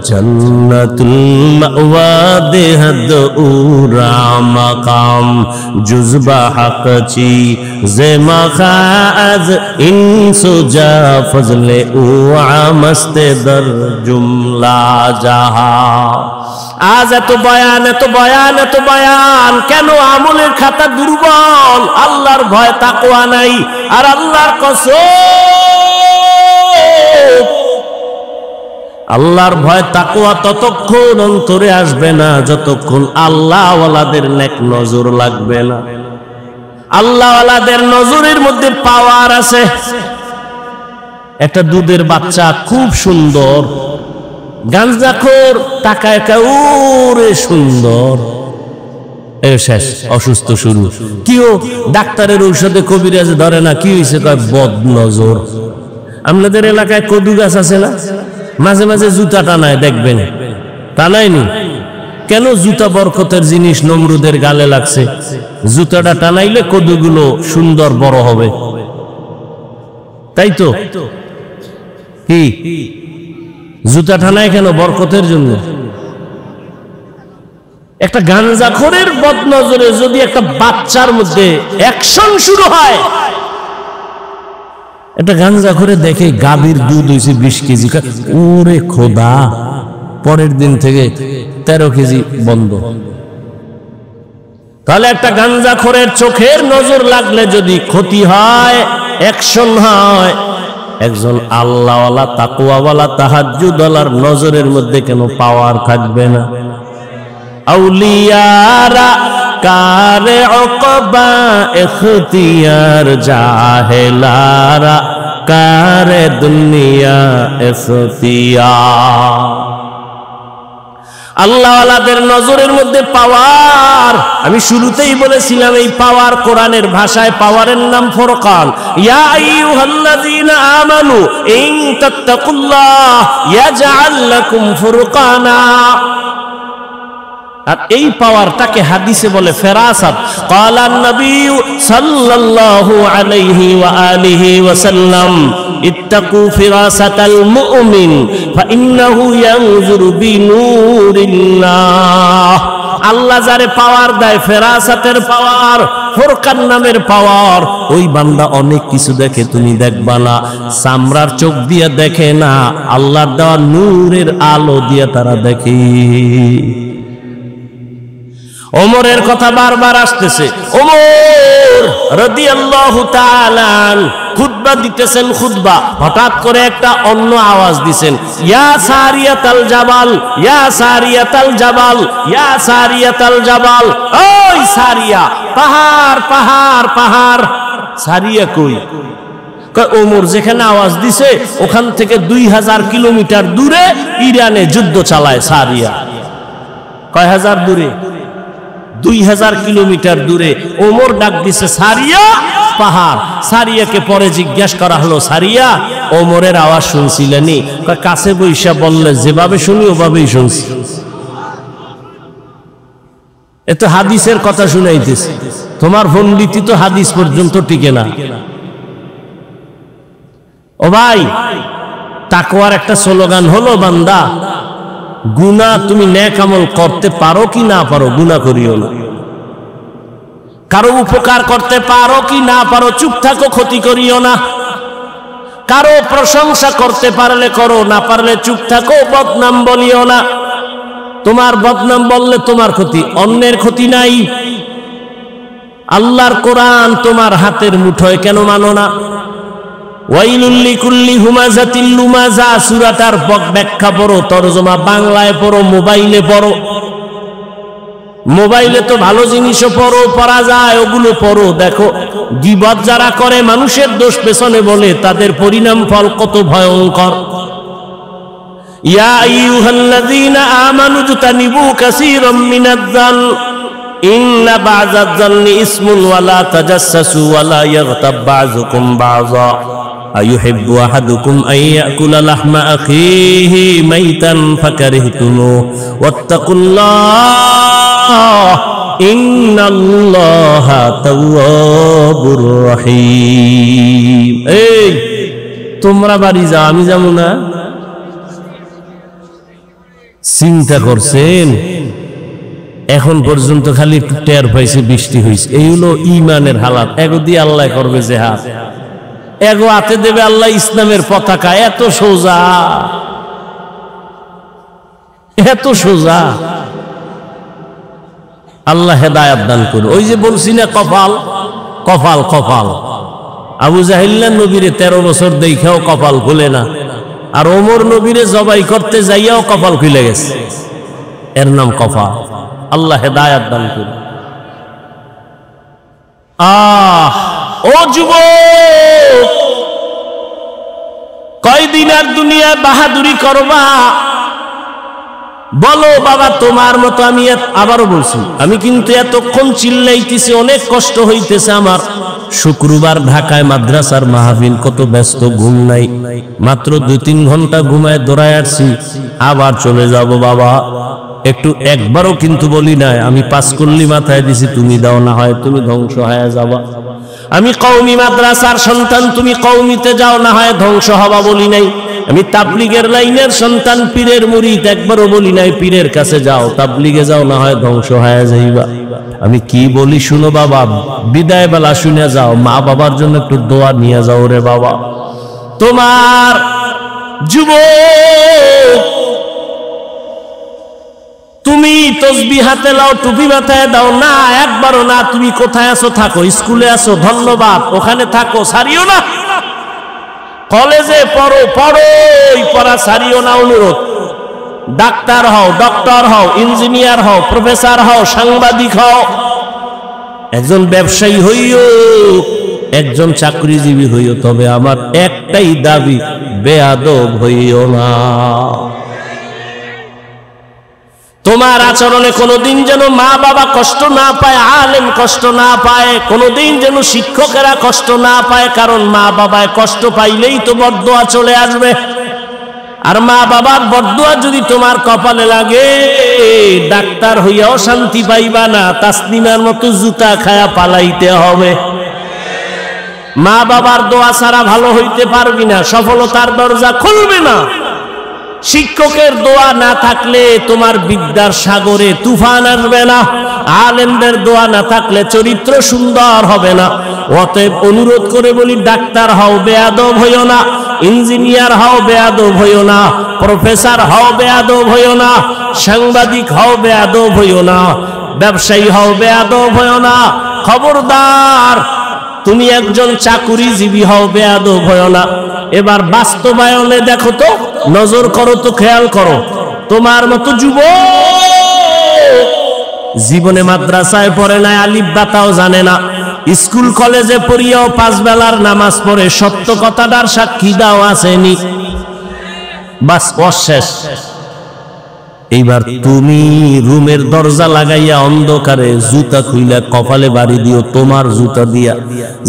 जन्नतुल मअवा देहद उरा मकाम जुज़बा हक ची जे मखाज इन सुजा फजले उआ मस्ते दर जुमला जहा। आज এত বয়ান, এত বয়ান, এত বয়ান কেন? আমলের খাতা দুর্বল, আল্লাহর ভয় তাকওয়া নাই। আর আল্লাহর কসম, আল্লাহর ভয় তাকওয়া ততক্ষণ অন্তরে আসবে না যতক্ষণ আল্লাহওয়ালাদের নেক নজর লাগবে না। আল্লাহওয়ালাদের নজরের মধ্যে পাওয়ার আছে। একটা দুধের বাচ্চা খুব সুন্দর, গাঞ্জাখোর টাকায় কাউরে সুন্দর, শেষ অসুস্থ শুরু। কিও ডাক্তারের ঔষধে কবিরাজ ধরে না, কি হয়েছে? কয় বদ নজর। আপনাদের এলাকায় কদু গাছ আছে না? মাঝে মাঝে জুতা টানায়, দেখবেন টানায়নি কেন? জুতা বরকতের জিনিস, নমরুদের গালে লাগছে, জুতাটা টানাইলে কদুগুলো সুন্দর বড় হবে, তাই তো? কি জুতা টানায় কেন? বরকতের জন্য। একটা গাঞ্জাখোরের বদনজরে যদি একটা বাচ্চার মধ্যে অ্যাকশন শুরু হয়, একটা গাঞ্জাখোরে দেখে গাভীর দুধ হয়েছে 20 কেজি, ওরে খোদা, পরের দিন থেকে 13 কেজি বন্ধ। তাহলে একটা গাঞ্জাখোরের চোখের নজর লাগলে যদি ক্ষতি হয়, অ্যাকশন হয়, একজন আল্লাহওয়ালা তাকওয়াওয়ালা তাহাজ্জুদওয়ালার নজরের মধ্যে কেন পাওয়ার থাকবে না? আউলিয়ারা কারে উকবা ইখতিয়ার, জাহেলারা কারে দুনিয়া ইখতিয়ার। আল্লাহওয়ালাদের নজরের মধ্যে পাওয়ার, আমি শুরুতেই বলেছিলাম এই পাওয়ার কোরআনের ভাষায় পাওয়ারের নাম ফুরকান। ইয়া আইয়ুহাল্লাযীনা আমানু ইন তাত্তাকুল্লাহ ইয়াজআল লাকুম ফুরকানা। আর এই পাওয়ারটাকে হাদিসে বলে ফেরাসাত। ক্বালান নবী সাল্লাল্লাহু আলাইহি ওয়া আলিহি ওয়াসাল্লাম ইত্তাকু ফিরাসাতাল মুমিন ফাইন্নাহু ইয়ানজুরু বিনূরিল্লাহ। আল্লাহ যারে পাওয়ার দেয়, ফেরাসাতের পাওয়ার, ফুরকান নামের পাওয়ার, ওই বান্দা অনেক কিছু দেখে, তুমি দেখবা না। চামড়ার চোখ দিয়ে দেখে না, আল্লাহর দেওয়া নূরের আলো দিয়ে তারা দেখে। ওমরের কথা বারবার আসতেছে। ওমর রাদিয়াল্লাহু তাআলা খুতবা দিতেছেন, খুতবা, হঠাৎ করে একটা অন্য আওয়াজ দিছেন, ইয়া সারিয়াতাল জাবাল, ইয়া সারিয়াতাল জাবাল, ইয়া সারিয়াতাল জাবাল। ওই সারিয়া, পাহাড় পাহাড় পাহাড়। সারিয়া কই? ওমর যেখানে আওয়াজ দিছে ওখান থেকে 2000 কিলোমিটার দূরে ইরানে যুদ্ধ চালায় সারিয়া। কয় হাজার দূরে? 2000 কিলোমিটার দূরে। ওমর ডাক দিছে সারিয়া, পাহাড়। সারিয়াকে পরে জিজ্ঞাসা করা হলো, সারিয়া ওমরের আওয়াজ শুনছিলেনি? কাছে বৈশা বললে যেভাবে শুনি ওভাবেই শুনছি। এত হাদিসের কথা শুনাইতেছে, তোমার পণ্ডিতি তো হাদিস পর্যন্ত টিকে না। ও ভাই, তাকওয়ার একটা স্লোগান হলো, বান্দা গুনাহ তুমি নেক আমল করতে পারো কি না পারো, গুনাহ করিও না। কারো উপকার করতে পারো কি না পারো, চুপ থাকো, ক্ষতি করিও না। কারো প্রশংসা করতে পারলে করো, না পারলে চুপ থাকো, বদনাম বলিও না। তোমার বদনাম বললে তোমার ক্ষতি, অন্যের ক্ষতি নাই। আল্লাহর কোরআন তোমার হাতের মুঠোয় কেন মানো না? ওয়াইলুল লিকুল্লি হুমাযাতিল লুমাযা সূরাটার ব্যাখ্যা পড়ো, তরজমা বাংলায় পড়ো, মোবাইলে পড়ো। মোবাইলে তো ভালো জিনিসও পড়া যায়, ওগুলো পড়ো, দেখো গীবত যারা করে, মানুষের দোষ পেছনে বলে, তাদের পরিণাম ফল কত ভয়ঙ্কর। ইয়া আইয়ুহাল্লাযীনা আমানু জতানিবু কাসীরাম মিনায-যান ইন্না বা'যায-যান্নি ইসমুন ওয়া লা তাজাসসাসু ওয়া লা ইয়াগতাব বা'যুকুম বা'যা আইয়ুহিব্বু আহাদুকুম আন ইয়াকুলা লাহমা আখিহি মাইতান ফাকারিহতুমুহু ওয়াত্তাকুল্লাহ ইন্নাল্লাহা তাওয়াবুর রহিম। এই তোমরা বাড়ি যাও, আমি যাবো না? চিন্তা করছেন? এখন পর্যন্ত খালি একটু টের পাইছে, বৃষ্টি হয়েছে। এই হলো ইমানের হালাত। এগো দিয়ে আল্লাহ করবে জেহাদ, এগো হাতে দেবে আল্লাহ ইসলামের পতাকা। এত সোজা, এত সোজা। আল্লাহ হেদায়াত দান করুন। ওই যে বলছি না, কপাল কপাল কপাল। আবু জাহিল্লা নবীরে 13 বছর দেখাও কপাল খুলে না, আর ওমর নবীরে জবাই করতে যাইয়াও কপাল খুলে গেছে। এর নাম কপাল। আল্লাহ হেদায়াত দান করুন। ও যুবক, কয়দিন আর দুনিয়ায় বাহাদুরি করবা? বলো বাবা তোমার মতো আমি আবারও বলছি, আমি কিন্তু এতক্ষণ চিল্লাইতেছি, অনেক কষ্ট হইতেছে আমার। শুক্রবার ঢাকায় মাদ্রাসার মাহফিল, কত ব্যস্ত, ঘুম নাই, মাত্র 2-3 ঘন্টা ঘুমায় দৌড়ায় আসছি, আবার চলে যাব বাবা। একটু একবারও কিন্তু বলি নাই, আমি 5 কল্লি মাথায় দিছি, তুমি দাও, না হয় তুমি ধ্বংস হয়ে যাবা। আমি কওমি মাদ্রাসার সন্তান, তুমি কওমিতে যাও, না হয় ধ্বংস হবা বলি নাই। আমি তাবলিগের লাইনের সন্তান, পীরের মুরিদ, একবারও বলি নাই পীরের কাছে যাও, তাবলিগে যাও, না হয় ধ্বংস হয়ে যাইবা। আমি কি বলি শুনো বাবা, বিদায় বেলা শুনে যাও, মা বাবার জন্য একটু দোয়া নিয়ে যাও রে বাবা। তোমার যুবক, তুমি তসবিহ হাতে লাও, টুপি মাথায় দাও, না একবারও না। তুমি কোথায় আছো থাকো, স্কুলে আছো ধন্যবাদ, ওখানে থাকো, সারিও না। কলেজে পড়ো, পড়োই, পড়া সারিও না, অনুরোধ। ডাক্তার হও, ডক্টর হও, ইঞ্জিনিয়ার হও, প্রফেসর হও, সাংবাদিক হও, একজন ব্যবসায়ী হইও, একজন চাকরিজীবী হইও, তবে আমার একটাই দাবি, বেয়াদব হইও না। তোমার আচরণে কোনোদিন যেন মা বাবা কষ্ট না পায়, আলেম কষ্ট না পায়, কোনোদিন যেন শিক্ষকেরা কষ্ট না পায়, কারণ মা বাবায় কষ্ট পাইলেই তো বদদোয়া চলে আসবে। আর মা বাবার বদদোয়া যদি তোমার কপালে লাগে, ডাক্তার হইয়াও শান্তি পাইবা না, তাসলিমার মতো জুতা খায়া পালাইতে হবে। মা বাবার দোয়া ছাড়া ভালো হইতে পারবি না, সফলতার দরজা খুলবে না। শিক্ষকের দোয়া না থাকলে তোমার বিদ্যার সাগরে তুফান আসবে না, আলেমদের দোয়া না থাকলে চরিত্র সুন্দর হবে না। অতএব অনুরোধ করে বলি, ডাক্তার হও, বেয়াদব হইও না, ইঞ্জিনিয়ার হও, বেয়াদব হইও না, প্রফেসর হও, বেয়াদব হইও না, সাংবাদিক হও, বেয়াদব হইও না, ব্যবসায়ী হও, বেয়াদব হইও না। খবরদার, তুমি একজন চাকুরিজীবী হও, বেয়াদব হইও না। এবার বাস্তবায়নে দেখো তো, নজর করো তো, খেয়াল করো, তোমার মতো যুবক জীবনে মাদ্রাসায় পড়ে না, আলিফ বাতাও জানে না, স্কুল কলেজে পড়িয়াও 5 বেলার নামাজ পড়ে, সত্য কথাটার সাক্ষী দাও আসেনি, বাস অশেষ। এইবার তুমি রুমের দরজা লাগাইয়া অন্ধকারে জুতা খুইলা কপালে বাড়ি দিও, তোমার জুতা দিয়া,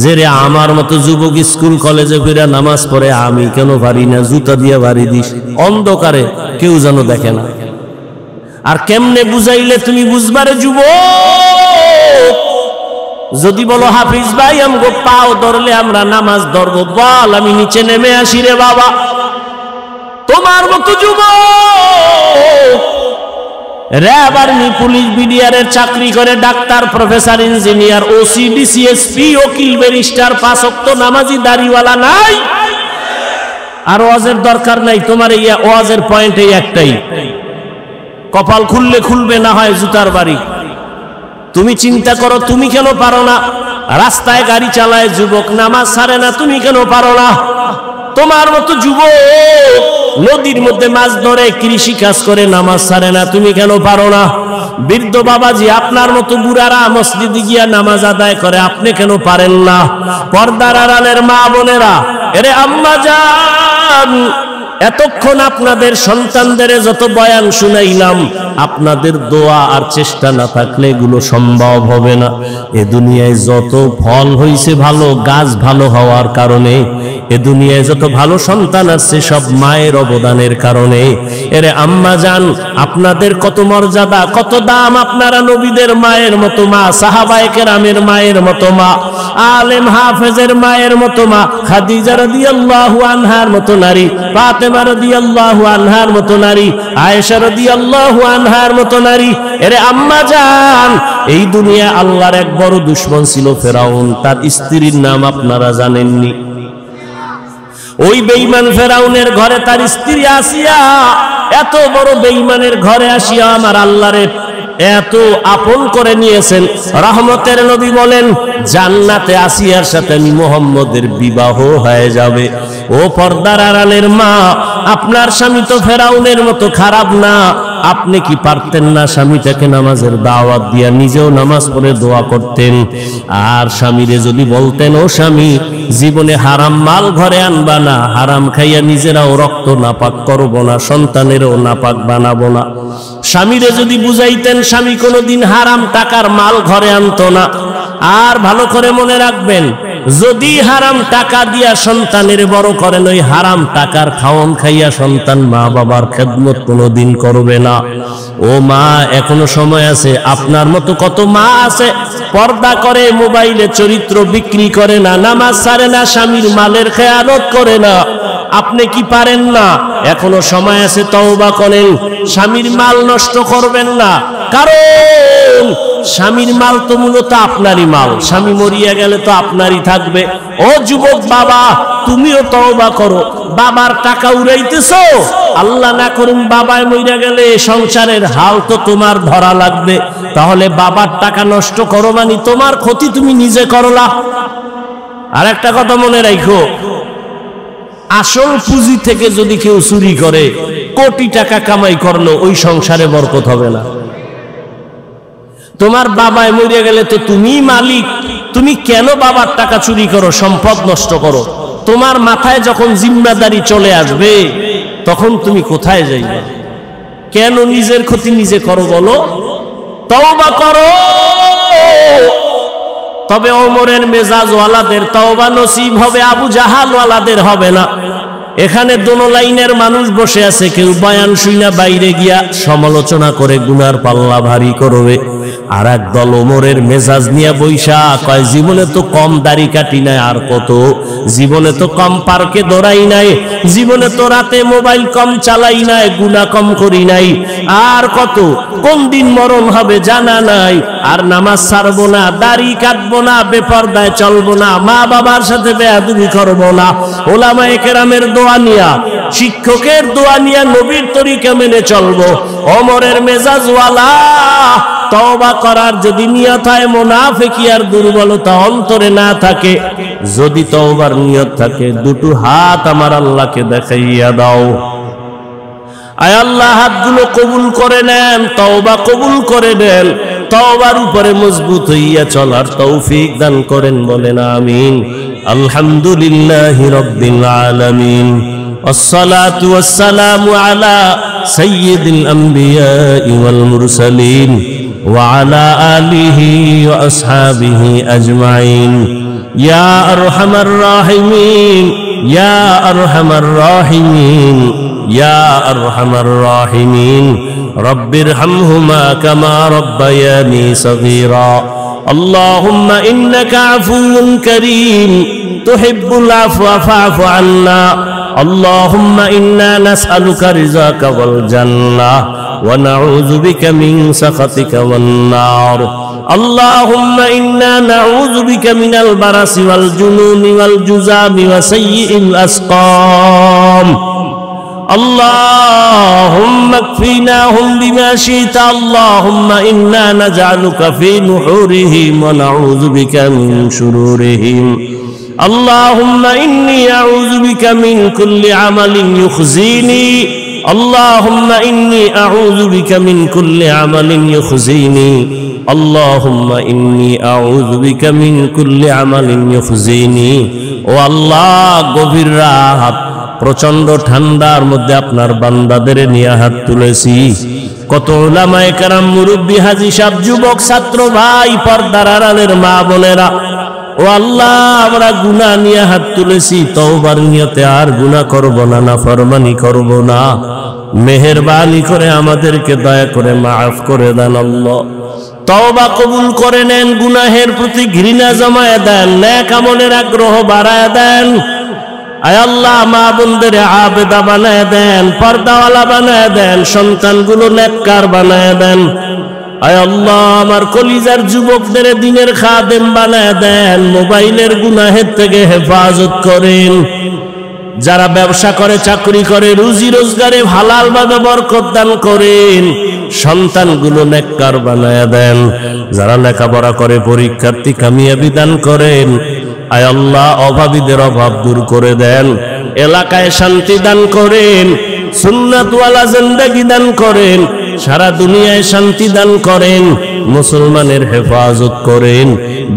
যে রে আমার মতো যুবক স্কুল কলেজে ফিরে নামাজ পড়ে, আমি কেন পারি না, জুতা দিয়া বাড়ি দিস অন্ধকারে, কেউ যেন দেখে না। আর কেমনে বুঝাইলে তুমি বুঝবারে যুবক? যদি বলো হাফিজ ভাই আমগো পাও ধরলে আমরা নামাজ ধরবো, বল আমি নিচে নেমে আসি রে বাবা। তোমার মতো যুবক র্যাব, আর্মি, পুলিশ, বিডিআরের চাকরি করে, doctor, professor, engineer, OC, DC SP, উকিল, ব্যারিস্টার, 5 ওয়াক্ত নামাজি, দাড়িওয়ালা নাই। আর ওয়াজের দরকার নাই, তোমার এই ওয়াজের পয়েন্ট এই একটাই, কপাল খুললে খুলবে, না হয় জুতার বাড়ি। তুমি চিন্তা করো, তুমি কেন পারো না? রাস্তায় গাড়ি চালায় যুবক, নামাজ ছাড়ে না, তুমি কেন পারো না? তোমার মতো যুবক নদীর মধ্যে মাছ ধরে, কৃষি কাজ করে, নামাজ ছাড়ে না, তুমি কেন পারো না? বৃদ্ধ বাবাজি আপনার মতো বুড়ারা মসজিদে গিয়া নামাজ আদায় করে, আপনি কেন পারেন না? পর্দার আড়ালের মা বোনেরা, এরে আম্মা জান, এতক্ষণ আপনাদের সন্তানদের যত বয়ান শুনাইলাম, আপনাদের দোয়া আর চেষ্টা না থাকলে এগুলো সম্ভব হবে না। এ দুনিয়ায় যত ফল হইছে ভালো, গাছ ভালো হওয়ার কারণে, এ দুনিয়ায় যত ভালো সন্তান আছে সব মায়ের অবদানের কারণে। এরে আম্মা জান, আপনাদের কত মর্যাদা, কত দাম, আপনারা নবীদের মায়ের মতো মা, সাহাবায়ে কেরামের মায়ের মতো মা, আলেম হাফেজের মায়ের মতো মা, খাদিজা রাদিয়াল্লাহু আনহার মতো নারী, ফাতেমা রাদিয়াল্লাহু আনহার মতো নারী, আয়েশা রাদিয়াল্লাহু আনহার মতো নারী। এরে আম্মা জান, এই দুনিয়া আল্লাহর এক বড় দুশমন ছিল ফেরাউন, তার স্ত্রীর নাম আপনারা জানেননি? ওই বেঈমান ফেরাউনের ঘরে তার স্ত্রী আসিয়া, এত বড় বেঈমানের ঘরে আসিয়া আমার আল্লাহরে এত আপন করে নিয়েছেন। রহমতের নবী বলেন, জান্নাতে আসিয়ার সাথে আমি মুহাম্মদের বিবাহ হয়ে যাবে। ও পর্দার আড়ালের মা, আপনার স্বামী তো ফেরাউনের মতো খারাপ না, আপনি কি পারতেন না স্বামীটাকে নামাজের দাওয়াত দিয়া নিজেও নামাজ পড়ে দোয়া করতেন? আর স্বামীরে যদি বলতেন, ও স্বামী, জীবনে হারাম মাল ঘরে আনবা না, হারাম খাইয়া নিজেরাও রক্ত নাপাক করব না, সন্তানেরও নাপাক বানাবো না। স্বামীরে যদি বুঝাইতেন, স্বামী কোনোদিন হারাম টাকার মাল ঘরে আনতো না। আর ভালো করে মনে রাখবেন, যদি হারাম টাকা দিয়া সন্তানের বড় করেন, ওই হারাম টাকার খাওন খাইয়া সন্তান মা বাবার খেদমত কোনোদিন করবে না। ও মা, এখনো সময় আছে। আপনার মতো কত মা আছে পর্দা করে, মোবাইলে চরিত্র বিক্রি করে না, নামাজ ছাড়ে না, স্বামীর মালের খেয়ানত করে না। আপনি কি পারেন না? এখনো সময় আছে, তওবা করেন। স্বামীর মাল নষ্ট করবেন না, কারণ স্বামীর মাল তো মূলত আপনারই মাল। স্বামী মরিয়া গেলে তো আপনারই থাকবে। ও যুবক বাবা, তুমিও তওবা করো। বাবার টাকা উড়াইতেছো, আল্লাহ না করুন বাবায় মরিয়া গেলে সংসারের হাল তো তোমার ধরা লাগবে। তাহলে বাবার টাকা নষ্ট করো মানে তোমার ক্ষতি তুমি নিজে করলা। আর একটা কথা মনে রাখো, আসল পুঁজি থেকে যদি কেউ চুরি করে, কোটি টাকা কামাই করলো, ওই সংসারে বরকত হবে না। তোমার বাবায় মরে গেলে তো তুমিই মালিক, তুমি কেন বাবার টাকা চুরি করো, সম্পদ নষ্ট করো? তোমার মাথায় যখন জিম্মাদারি চলে আসবে, তখন তুমি কোথায় যাইবে? কেন নিজের ক্ষতি নিজে করো বলো? তওবা করো। তবে ওমরের মেজাজ ওয়ালাদের তওবা নসিব হবে, আবু জাহাল ওয়ালাদের হবে না। এখানে দোনো লাইনের মানুষ বসে আছে, কেউ বয়ান শুইনা বাইরে গিয়া সমালোচনা করে গুনার পাল্লা ভারী করবে, আর এক দল ওমরের মেজাজ নিয়ে বৈশা কয়, জীবনে তো কম দাড়ি কাটি নাই, আর কত, জীবনে তো কম পার্কে দৌড়াই নাই, জীবনে তো রাতে মোবাইল কম চালাই নাই, গুনাহ কম করি নাই, আর কত, কোন দিন মরণ হবে জানা নাই, আর নামাজ ছাড়বো না, দাড়ি কাটবো না, বেপরদায় চলবো না, মা বাবার সাথে বেয়াদবি করবো না, ওলামায়ে কেরামের দোয়া নিয়া, শিক্ষকের দোয়া নিয়া নবীর তরিকা মেনে চলবো। ওমরের মেজাজ ওয়ালা তওবা করার যদি নিয়ত হয়, মুনাফিকি আর দুর্বলতা অন্তরে না থাকে, যদি তওবার নিয়ত থাকে, দুটো হাত আমার আল্লাহকে দেখাইয়া দাও। আয় আল্লাহ, হাতগুলো কবুল করে নেন, তওবা কবুল করে নেন, তওবার উপরে মজবুত হইয়া চলার তৌফিক দান করেন, বলেন আমিন। আলহামদুলিল্লাহি রাব্বিল আলামিন, والصلاة والسلام على سيد الأنبياء والمرسلين وعلى آله وأصحابه أجمعين يا أرحم الراحمين يا أرحم الراحمين يا أرحم الراحمين رب ارحمهما كما ربياني صغيرا اللهم إنك عفو كريم تحب العفو فاعف عنا اللهم إنا نسألك رضاك والجنة ونعوذ بك من سخطك والنار اللهم إنا نعوذ بك من البرص والجنون والجذام وسيء الأسقام اللهم اكفيناهم بما شئت اللهم إنا نجعلك في نحورهم ونعوذ بك من شرورهم اللهم إني أعوذ بك من كل عمل يخزيني اللهم إني أعوذ بك من كل عمل يخزيني اللهم إني أعوذ بك من كل عمل يخزيني والله গভীর রাত প্রচন্ড ঠান্ডার মধ্যে আপনার বান্দাদের নিয়ে হাত তুলেছি। কত উলামায়ে কেরাম, মুরব্বী, হাজী সাহেব, যুবক, ছাত্র ভাই, পর্দার আড়ালের মা বোনেরা, ও আল্লাহ, আমরা গুনাহ নিয়ে হাত তুলেছি, তওবার নিয়তে আর গুনাহ করব না, নাফরমানি করব না। মেহেরবানি করে আমাদেরকে দয়া করে মাফ করে দেন আল্লাহ। তওবা কবুল করে নেন, গুনাহের প্রতি ঘৃণা জমায়ে দেন, নেক আমলের আগ্রহ বাড়ায় দেন। আয় আল্লাহ, মা বোনদের আবেদা বানায় দেন, পর্দাওয়ালা বানায় দেন, সন্তানগুলো নেককার বানায় দেন। আয় আল্লাহ, আমার কলিজার যুবকদের দ্বীনের খাদেম বানায় দেন, মোবাইলের গুনাহের থেকে হেফাজত করেন। যারা ব্যবসা করে, চাকরি করে, রুজি রোজগারে হালাল ভাবে বরকত দান করেন, সন্তানগুলো নেককার বানায় দেন। যারা লেখাপড়া করে, পরীক্ষার্থী কামিয়াবি দান করেন। আয় আল্লাহ, অভাবীদের অভাব দূর করে দেন, এলাকায় শান্তি দান করেন, সুন্নাতওয়ালা জিন্দেগি দান করেন, সারা দুনিয়ায় শান্তি দান করেন, মুসলমানের হেফাজত করেন,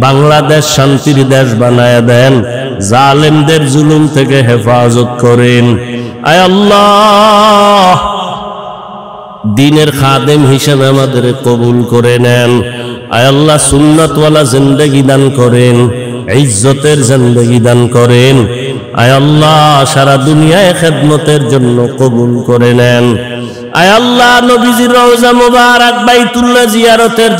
বাংলাদেশ শান্তির দেশ বানায় দেন, জালেমদের জুলুম থেকে হেফাজত করেন। আয় আল্লাহ, দ্বীনের খাদেম হিসেবে আমাদের কবুল করে নেন। আয় আল্লাহ, সুন্নাতওয়ালা জিন্দেগি দান করেন, ইজ্জতের জিন্দেগি দান করেন। আয় আল্লাহ, সারা দুনিয়ায় খেদমতের জন্য কবুল করে নেন। আয় আল্লাহ, নবীজির রওজা মুবারক বাইতুল্লাহ জিয়ারতের